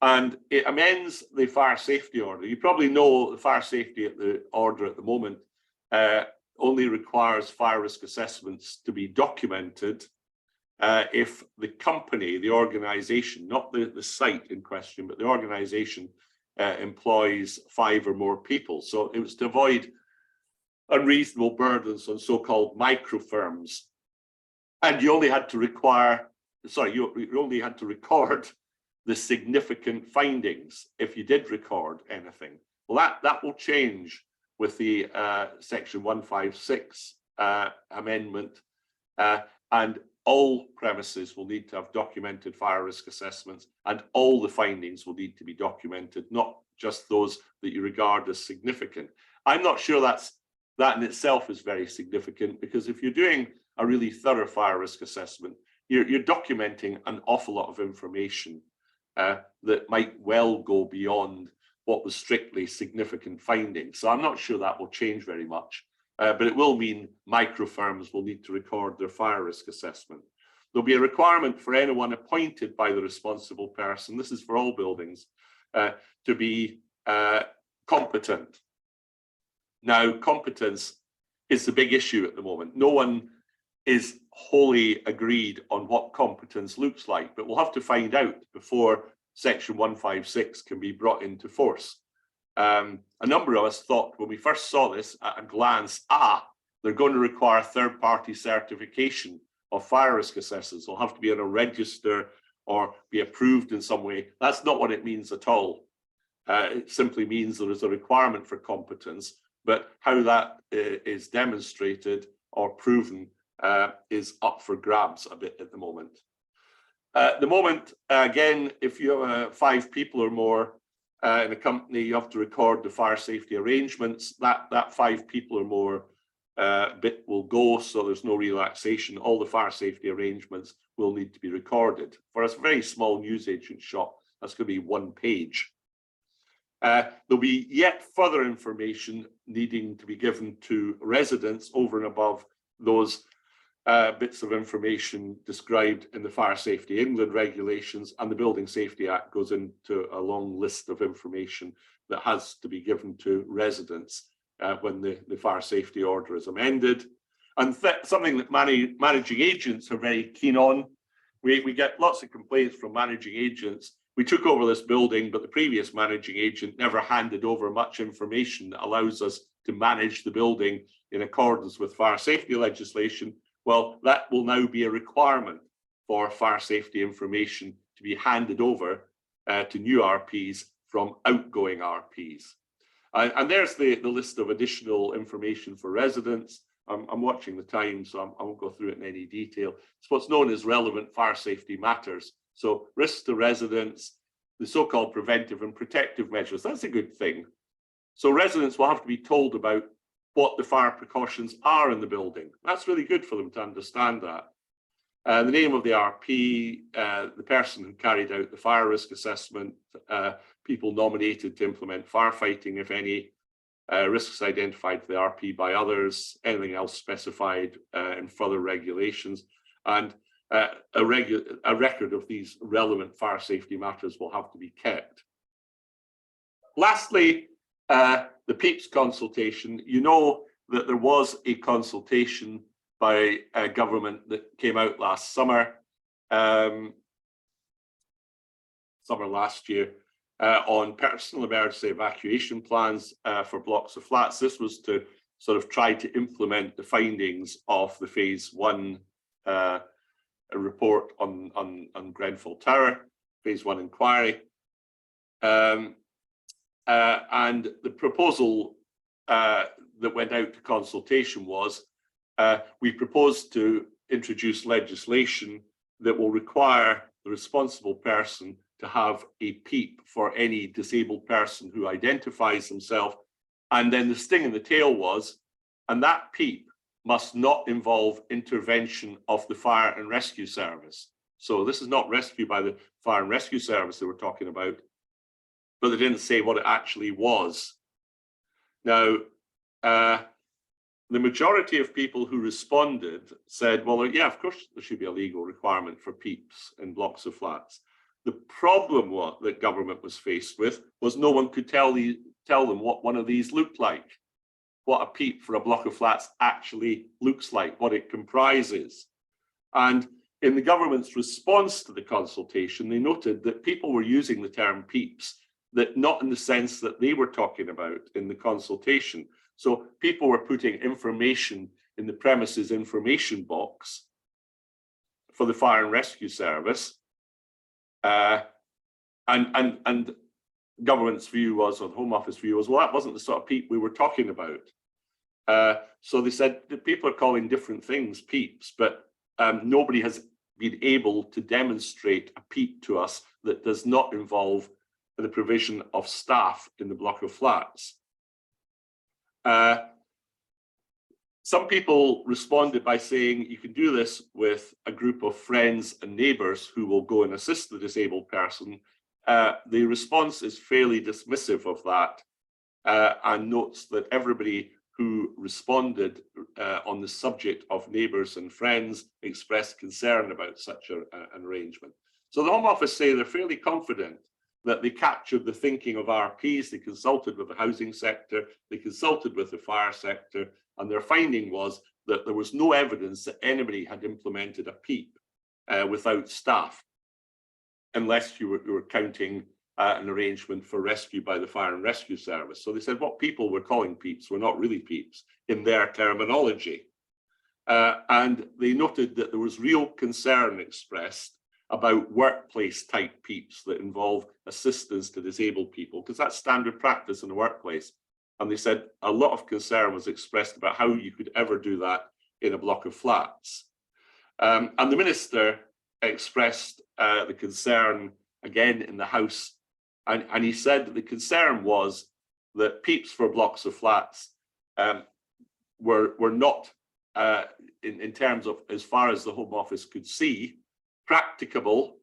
And it amends the fire safety order. You probably know the fire safety order at the moment only requires fire risk assessments to be documented if the company, the organization, not the site in question, but the organization employs 5 or more people. So it was to avoid unreasonable burdens on so-called micro firms. And you only had to require, sorry, you only had to record the significant findings if you did record anything. Well, that will change with the section 156 amendment, and all premises will need to have documented fire risk assessments, and all the findings will need to be documented, not just those that you regard as significant. I'm not sure that in itself is very significant, because if you're doing a really thorough fire risk assessment, you're documenting an awful lot of information that might well go beyond what was strictly significant findings. So I'm not sure that will change very much, but it will mean micro firms will need to record their fire risk assessment. There'll be a requirement for anyone appointed by the responsible person, this is for all buildings, to be competent. Now, competence is the big issue at the moment. No one is wholly agreed on what competence looks like, but we'll have to find out before section 156 can be brought into force. A number of us thought when we first saw this at a glance, they're going to require third-party certification of fire risk assessors. They'll have to be in a register or be approved in some way. That's not what it means at all. It simply means there is a requirement for competence, but how that is demonstrated or proven is up for grabs a bit at the moment. At the moment, again, if you have 5 people or more in a company, you have to record the fire safety arrangements. That 5 people or more bit will go, so there's no relaxation. All the fire safety arrangements will need to be recorded. For a very small newsagent shop, that's going to be 1 page. There'll be yet further information needing to be given to residents over and above those bits of information described in the Fire Safety England regulations, and the Building Safety Act goes into a long list of information that has to be given to residents when the fire safety order is amended. And something that managing agents are very keen on. We get lots of complaints from managing agents. We took over this building, but the previous managing agent never handed over much information that allows us to manage the building in accordance with fire safety legislation. Well, that will now be a requirement for fire safety information to be handed over to new RPs from outgoing RPs. And there's the list of additional information for residents. I'm watching the time, so I won't go through it in any detail. It's what's known as relevant fire safety matters. So risks to residents, the so-called preventive and protective measures, that's a good thing. So residents will have to be told about what the fire precautions are in the building. That's really good for them to understand that. The name of the RP, the person who carried out the fire risk assessment, people nominated to implement firefighting, if any, risks identified for the RP by others, anything else specified in further regulations, and a record of these relevant fire safety matters will have to be kept. Lastly, the PEEPS consultation. You know that there was a consultation by government that came out last summer, summer last year, on personal emergency evacuation plans for blocks of flats. This was to sort of try to implement the findings of the phase 1 report on Grenfell Tower, phase 1 inquiry. and the proposal that went out to consultation was we propose to introduce legislation that will require the responsible person to have a PEEP for any disabled person who identifies themselves. And then the sting in the tail was, and that PEEP must not involve intervention of the fire and rescue service. So this is not rescue by the fire and rescue service that we're talking about, but they didn't say what it actually was. Now, the majority of people who responded said, well, yeah, of course, there should be a legal requirement for PEEPs in blocks of flats. The problem that government was faced with was no one could tell them what one of these looked like, what a PEEP for a block of flats actually looks like, what it comprises. And in the government's response to the consultation, they noted that people were using the term PEEPs, that not in the sense that they were talking about in the consultation. So people were putting information in the premises information box for the fire and rescue service. And government's view was, or the Home Office view was, well, that wasn't the sort of PEEP we were talking about. So they said that people are calling different things PEEPs, but nobody has been able to demonstrate a PEEP to us that does not involve the provision of staff in the block of flats. Some people responded by saying you can do this with a group of friends and neighbours who will go and assist the disabled person. The response is fairly dismissive of that and notes that everybody who responded on the subject of neighbours and friends expressed concern about such an arrangement. So the Home Office say they're fairly confident that they captured the thinking of RPs, they consulted with the housing sector, they consulted with the fire sector, and their finding was that there was no evidence that anybody had implemented a PEEP without staff, unless you were counting an arrangement for rescue by the fire and rescue service. So they said what people were calling PEEPs were not really PEEPs in their terminology. And they noted that there was real concern expressed about workplace type PEEPs that involve assistance to disabled people, because that's standard practice in the workplace. And they said a lot of concern was expressed about how you could ever do that in a block of flats. And the minister expressed the concern again in the House, and he said that the concern was that PEEPs for blocks of flats were not, in terms of as far as the Home Office could see, practicable.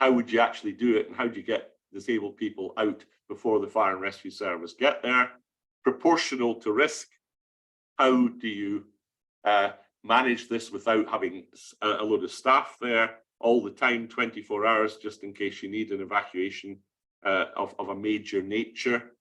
How would you actually do it, and how do you get disabled people out before the fire and rescue service get there? Proportional to risk. How do you manage this without having a load of staff there all the time, 24 hours, just in case you need an evacuation of a major nature?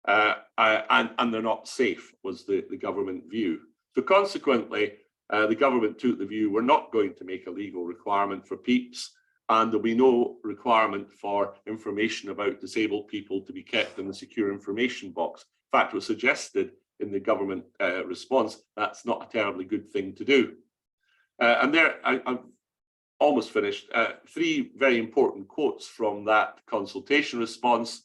And they're not safe, was the government view. So consequently, the government took the view we're not going to make a legal requirement for PEEPs, and there'll be no requirement for information about disabled people to be kept in the secure information box. In fact, it was suggested in the government response that's not a terribly good thing to do. And there, I've almost finished. Three very important quotes from that consultation response.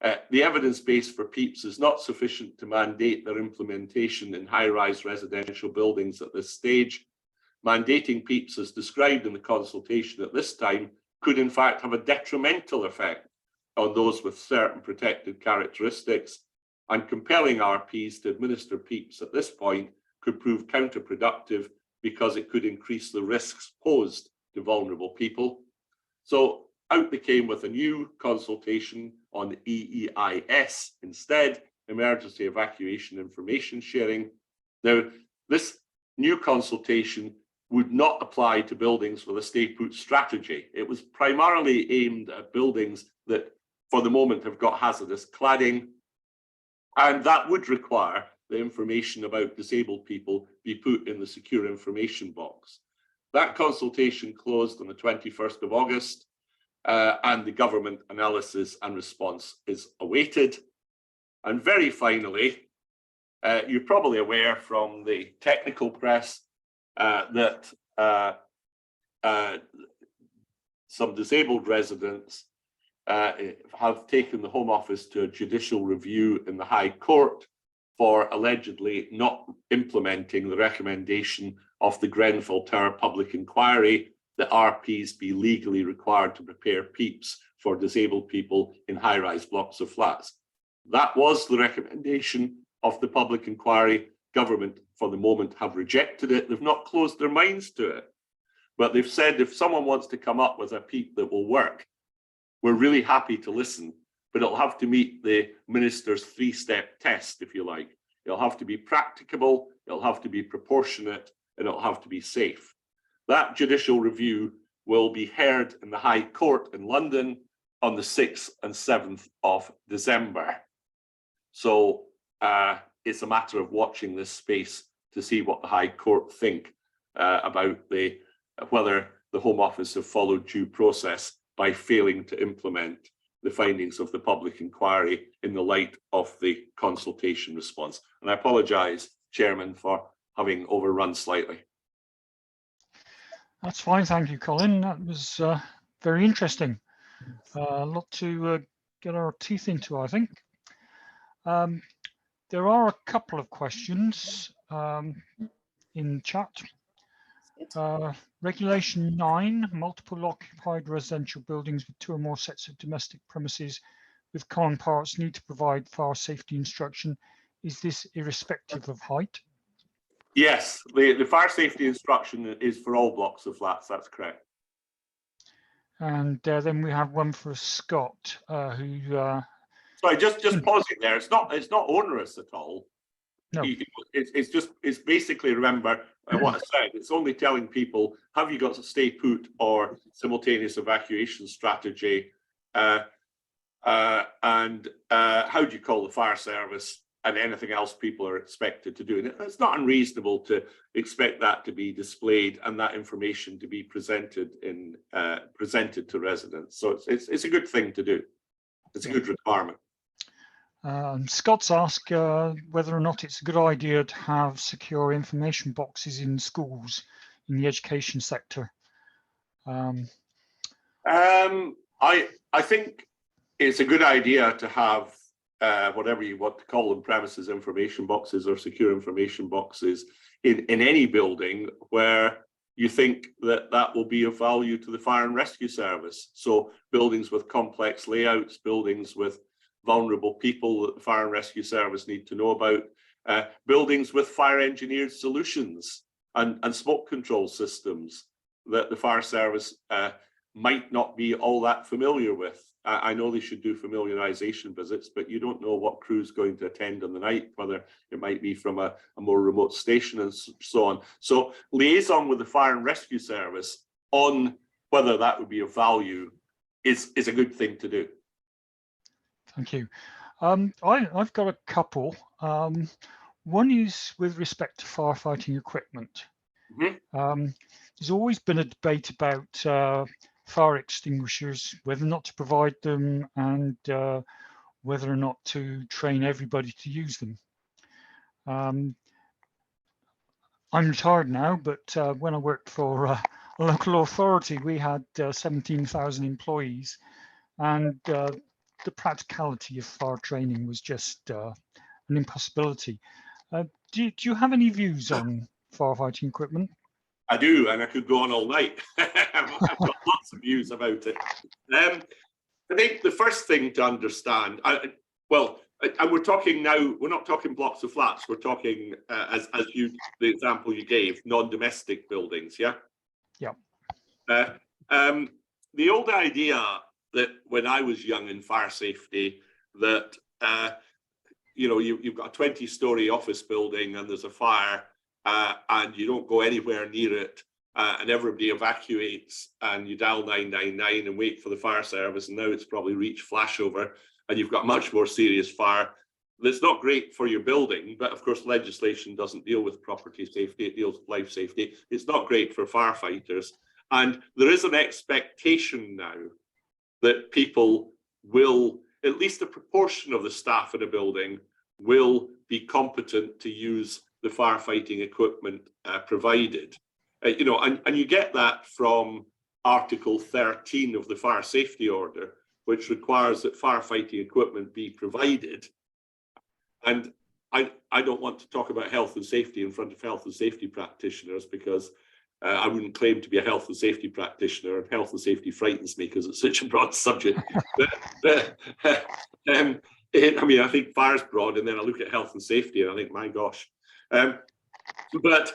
The evidence base for PEEPs is not sufficient to mandate their implementation in high-rise residential buildings at this stage. Mandating PEEPs as described in the consultation at this time could in fact have a detrimental effect on those with certain protected characteristics, and compelling RPs to administer PEEPs at this point could prove counterproductive because it could increase the risks posed to vulnerable people. So out they came with a new consultation on EEIS instead, Emergency Evacuation Information Sharing. Now, this new consultation would not apply to buildings with a stay-put strategy. It was primarily aimed at buildings that, for the moment, have got hazardous cladding, and that would require the information about disabled people be put in the secure information box. That consultation closed on the 21st of August, and the government analysis and response is awaited. And very finally, you're probably aware from the technical press that some disabled residents have taken the Home Office to a judicial review in the High Court for allegedly not implementing the recommendation of the Grenfell Tower public inquiry that RPs be legally required to prepare PEEPs for disabled people in high-rise blocks of flats. That was the recommendation of the public inquiry. Government, for the moment, have rejected it. They've not closed their minds to it, but they've said if someone wants to come up with a PEEP that will work, we're really happy to listen, but it'll have to meet the minister's three-step test, if you like. It'll have to be practicable, it'll have to be proportionate, and it'll have to be safe. That judicial review will be heard in the High Court in London on the 6th and 7th of December. So it's a matter of watching this space to see what the High Court think about whether the Home Office have followed due process by failing to implement the findings of the public inquiry in the light of the consultation response. And I apologise, Chairman, for having overrun slightly. That's fine, thank you, Colin. That was very interesting. A lot to get our teeth into, I think. There are a couple of questions in chat. Regulation 9, multiple occupied residential buildings with 2 or more sets of domestic premises with common parts need to provide fire safety instruction. Is this irrespective of height? Yes, the fire safety instruction is for all blocks of flats, that's correct. And then we have one for Scott, who... Sorry, just pausing there. It's not onerous at all. No. It's basically, remember what I said, it's only telling people, have you got a stay put or simultaneous evacuation strategy? And how do you call the fire service and anything else people are expected to do? And it's not unreasonable to expect that to be displayed and that information to be presented to residents. So it's a good thing to do. It's a good requirement. Scott's asked whether or not it's a good idea to have secure information boxes in schools in the education sector. I think it's a good idea to have whatever you want to call them, premises information boxes or secure information boxes in any building where you think that will be of value to the fire and rescue service. So buildings with complex layouts, buildings with vulnerable people that the fire and rescue service need to know about, buildings with fire engineered solutions and smoke control systems that the fire service might not be all that familiar with. I know they should do familiarization visits, but you don't know what crew's going to attend on the night, whether it might be from a more remote station and so on. So liaison with the fire and rescue service on whether that would be of value is a good thing to do. Thank you. I've got a couple. One is with respect to firefighting equipment. Mm-hmm. There's always been a debate about fire extinguishers, whether or not to provide them and whether or not to train everybody to use them. I'm retired now, but when I worked for a local authority, we had 17,000 employees, and the practicality of fire training was just an impossibility. Do you have any views on firefighting equipment? I do, and I could go on all night. I've got lots of views about it. I think the first thing to understand, and we're talking now, we're not talking blocks of flats, we're talking, as the example you gave, non-domestic buildings, yeah? Yeah. The old idea that when I was young in fire safety, that, you've got a 20-story office building and there's a fire, and you don't go anywhere near it, and everybody evacuates, and you dial 999 and wait for the fire service, and now it's probably reached flashover, and you've got much more serious fire. That's not great for your building, but of course legislation doesn't deal with property safety, it deals with life safety. It's not great for firefighters, and there is an expectation now that people will, at least a proportion of the staff in a building, will be competent to use the firefighting equipment provided. And you get that from Article 13 of the Fire Safety Order, which requires that firefighting equipment be provided. And I don't want to talk about health and safety in front of health and safety practitioners, because I wouldn't claim to be a health and safety practitioner, and health and safety frightens me because it's such a broad subject. but I mean, I think fire's broad, and then I look at health and safety and I think, my gosh. But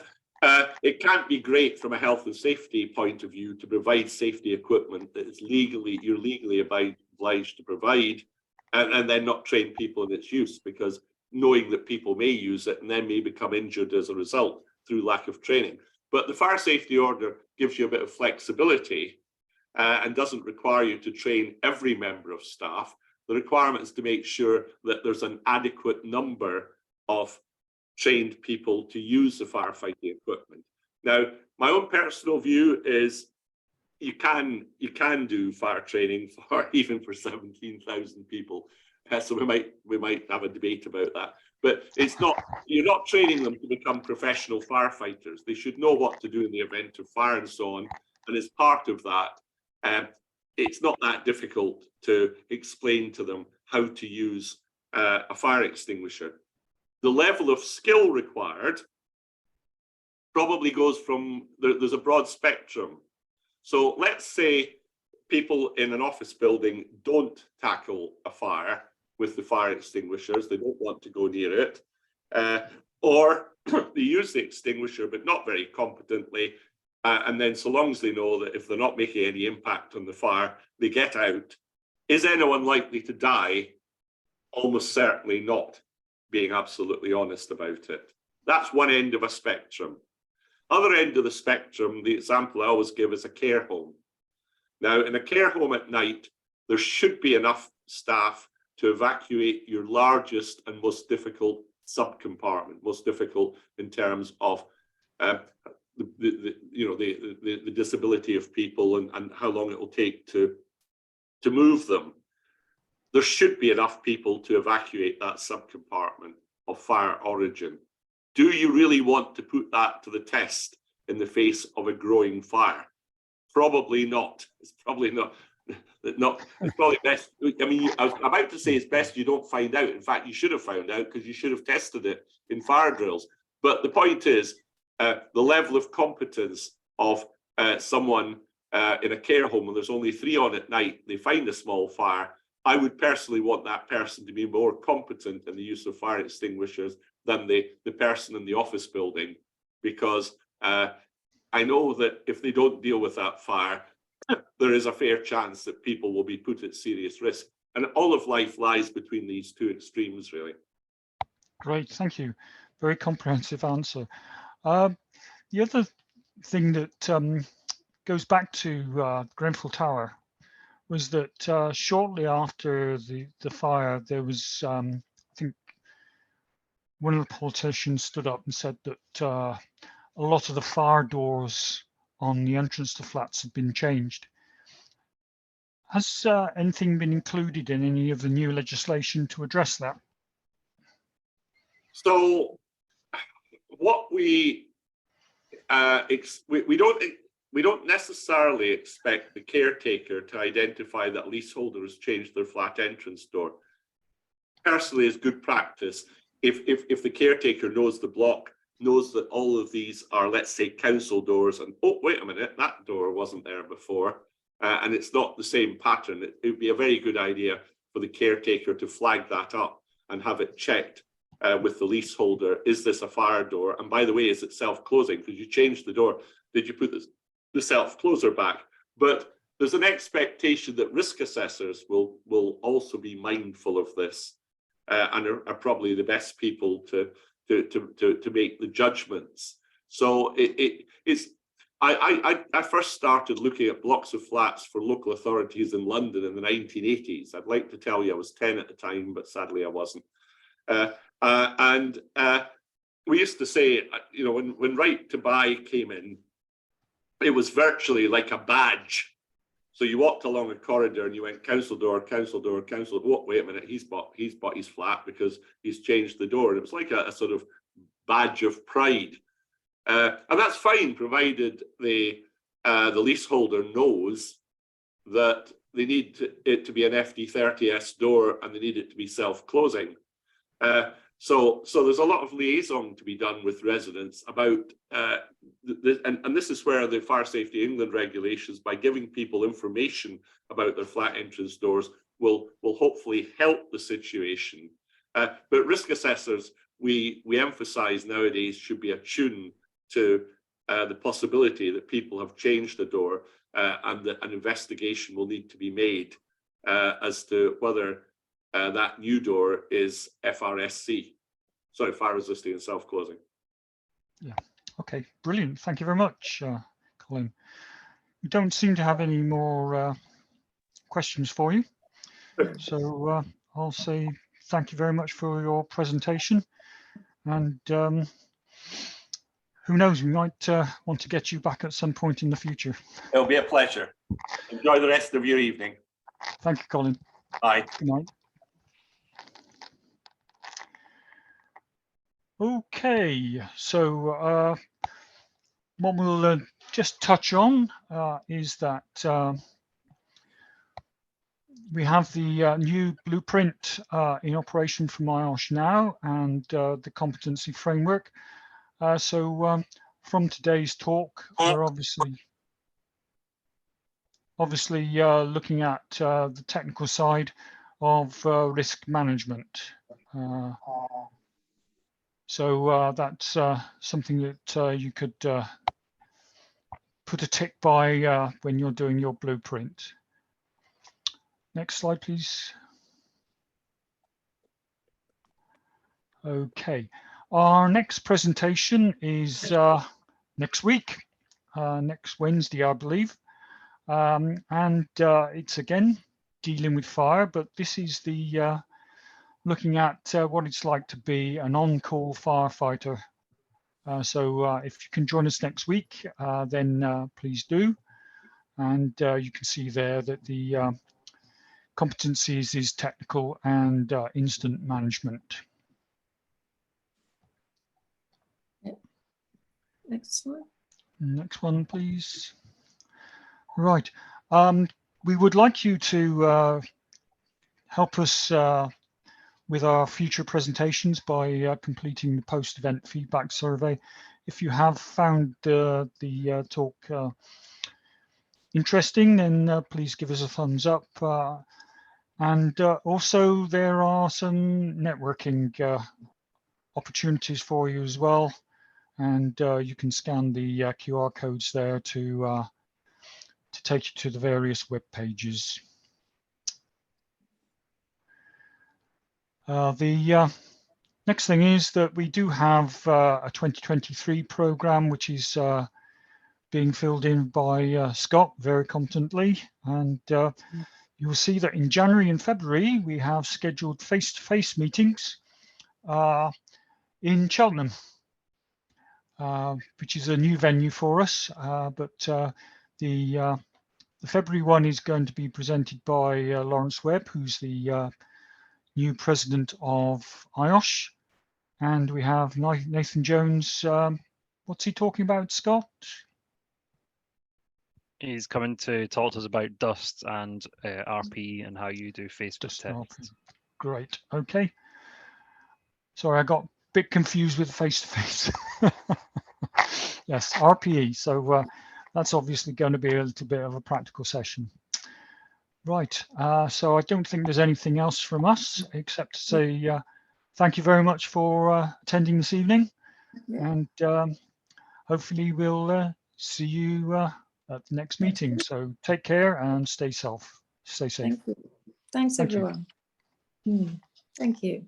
it can't be great from a health and safety point of view to provide safety equipment that is you're legally obliged to provide, and then not train people in its use, because knowing that people may use it and then may become injured as a result through lack of training. But the fire safety order gives you a bit of flexibility and doesn't require you to train every member of staff. The requirement is to make sure that there's an adequate number of trained people to use the firefighting equipment. Now, my own personal view is you can do fire training for even for 17,000 people. So we might have a debate about that. But it's not, you're not training them to become professional firefighters. They should know what to do in the event of fire and so on. And as part of that, it's not that difficult to explain to them how to use a fire extinguisher. The level of skill required probably goes from, there's a broad spectrum. So let's say people in an office building don't tackle a fire with the fire extinguishers, they don't want to go near it, or they use the extinguisher but not very competently, and then so long as they know that if they're not making any impact on the fire, they get out. Is anyone likely to die? Almost certainly not, being absolutely honest about it. That's one end of a spectrum. Other end of the spectrum, the example I always give is a care home. Now, in a care home at night, there should be enough staff to evacuate your largest and most difficult subcompartment, most difficult in terms of the disability of people and how long it will take to move them. There should be enough people to evacuate that subcompartment of fire origin. Do you really want to put that to the test in the face of a growing fire? Probably not. It's probably not. It's probably best. I mean, I was about to say it's best you don't find out. In fact, you should have found out, because you should have tested it in fire drills. But the point is, the level of competence of someone in a care home, when there's only 3 on at night, they find a small fire. I would personally want that person to be more competent in the use of fire extinguishers than the person in the office building, because I know that if they don't deal with that fire, there is a fair chance that people will be put at serious risk. And all of life lies between these two extremes, really. Great, thank you. Very comprehensive answer. The other thing that goes back to Grenfell Tower was that shortly after the fire, there was, I think, one of the politicians stood up and said that a lot of the fire doors on the entrance to flats had been changed. Has anything been included in any of the new legislation to address that? So what we don't necessarily expect the caretaker to identify that a leaseholder has changed their flat entrance door. Personally, it's good practice if the caretaker knows the block, knows that all of these are, let's say, council doors, and oh, wait a minute, that door wasn't there before, and it's not the same pattern. It would be a very good idea for the caretaker to flag that up and have it checked with the leaseholder. Is this a fire door? And by the way, is it self-closing? Because you changed the door. Did you put the self-closer back? But there's an expectation that risk assessors will also be mindful of this and are probably the best people to make the judgments. So I first started looking at blocks of flats for local authorities in London in the 1980s. I'd like to tell you I was 10 at the time, but sadly I wasn't. And we used to say, you know, when Right to Buy came in, it was virtually like a badge. So you walked along a corridor and you went council door, council door, council. Oh, wait a minute, he's bought his flat because he's changed the door. And it was like a sort of badge of pride. And that's fine, provided the leaseholder knows that they need it to be an FD30S door, and they need it to be self-closing. So there's a lot of liaison to be done with residents about, and this is where the Fire Safety England regulations, by giving people information about their flat entrance doors, will hopefully help the situation. But risk assessors, we emphasize nowadays, should be attuned to the possibility that people have changed the door, and that an investigation will need to be made as to whether that new door is FRSC, sorry, fire resisting and self-closing. Yeah, okay, brilliant. Thank you very much, Colin. We don't seem to have any more questions for you. So I'll say thank you very much for your presentation. And who knows, we might want to get you back at some point in the future. It'll be a pleasure. Enjoy the rest of your evening. Thank you, Colin. Bye. Good night. Okay, so what we'll just touch on is that we have the new blueprint in operation from IOSH now, and the competency framework. So from today's talk, we're obviously looking at the technical side of risk management. So that's something that you could put a tick by when you're doing your blueprint. Next slide, please. Okay, our next presentation is next week, next Wednesday, I believe. And it's again dealing with fire, but this is the looking at what it's like to be an on-call firefighter. So if you can join us next week, then please do. And you can see there that the competencies is technical and incident management. Next slide. Next one, please. Right. We would like you to help us with our future presentations by completing the post-event feedback survey. If you have found the talk interesting, then please give us a thumbs up. And also there are some networking opportunities for you as well. And you can scan the QR codes there to take you to the various web pages. The next thing is that we do have a 2023 program, which is being filled in by Scott very competently. And you will see that in January and February, we have scheduled face-to-face meetings in Cheltenham, which is a new venue for us. But the February one is going to be presented by Lawrence Webb, who's the new president of IOSH. And we have Nathan Jones. What's he talking about, Scott? He's coming to talk to us about dust and RP and how you do Facebook tests. Great. Okay. Sorry, I got a bit confused with face-to-face. Yes, RPE. So that's obviously going to be a little bit of a practical session. Right. So I don't think there's anything else from us except to say thank you very much for attending this evening. And hopefully we'll see you at the next meeting. So take care and stay safe. Thank you. Thanks, everyone. Thank you.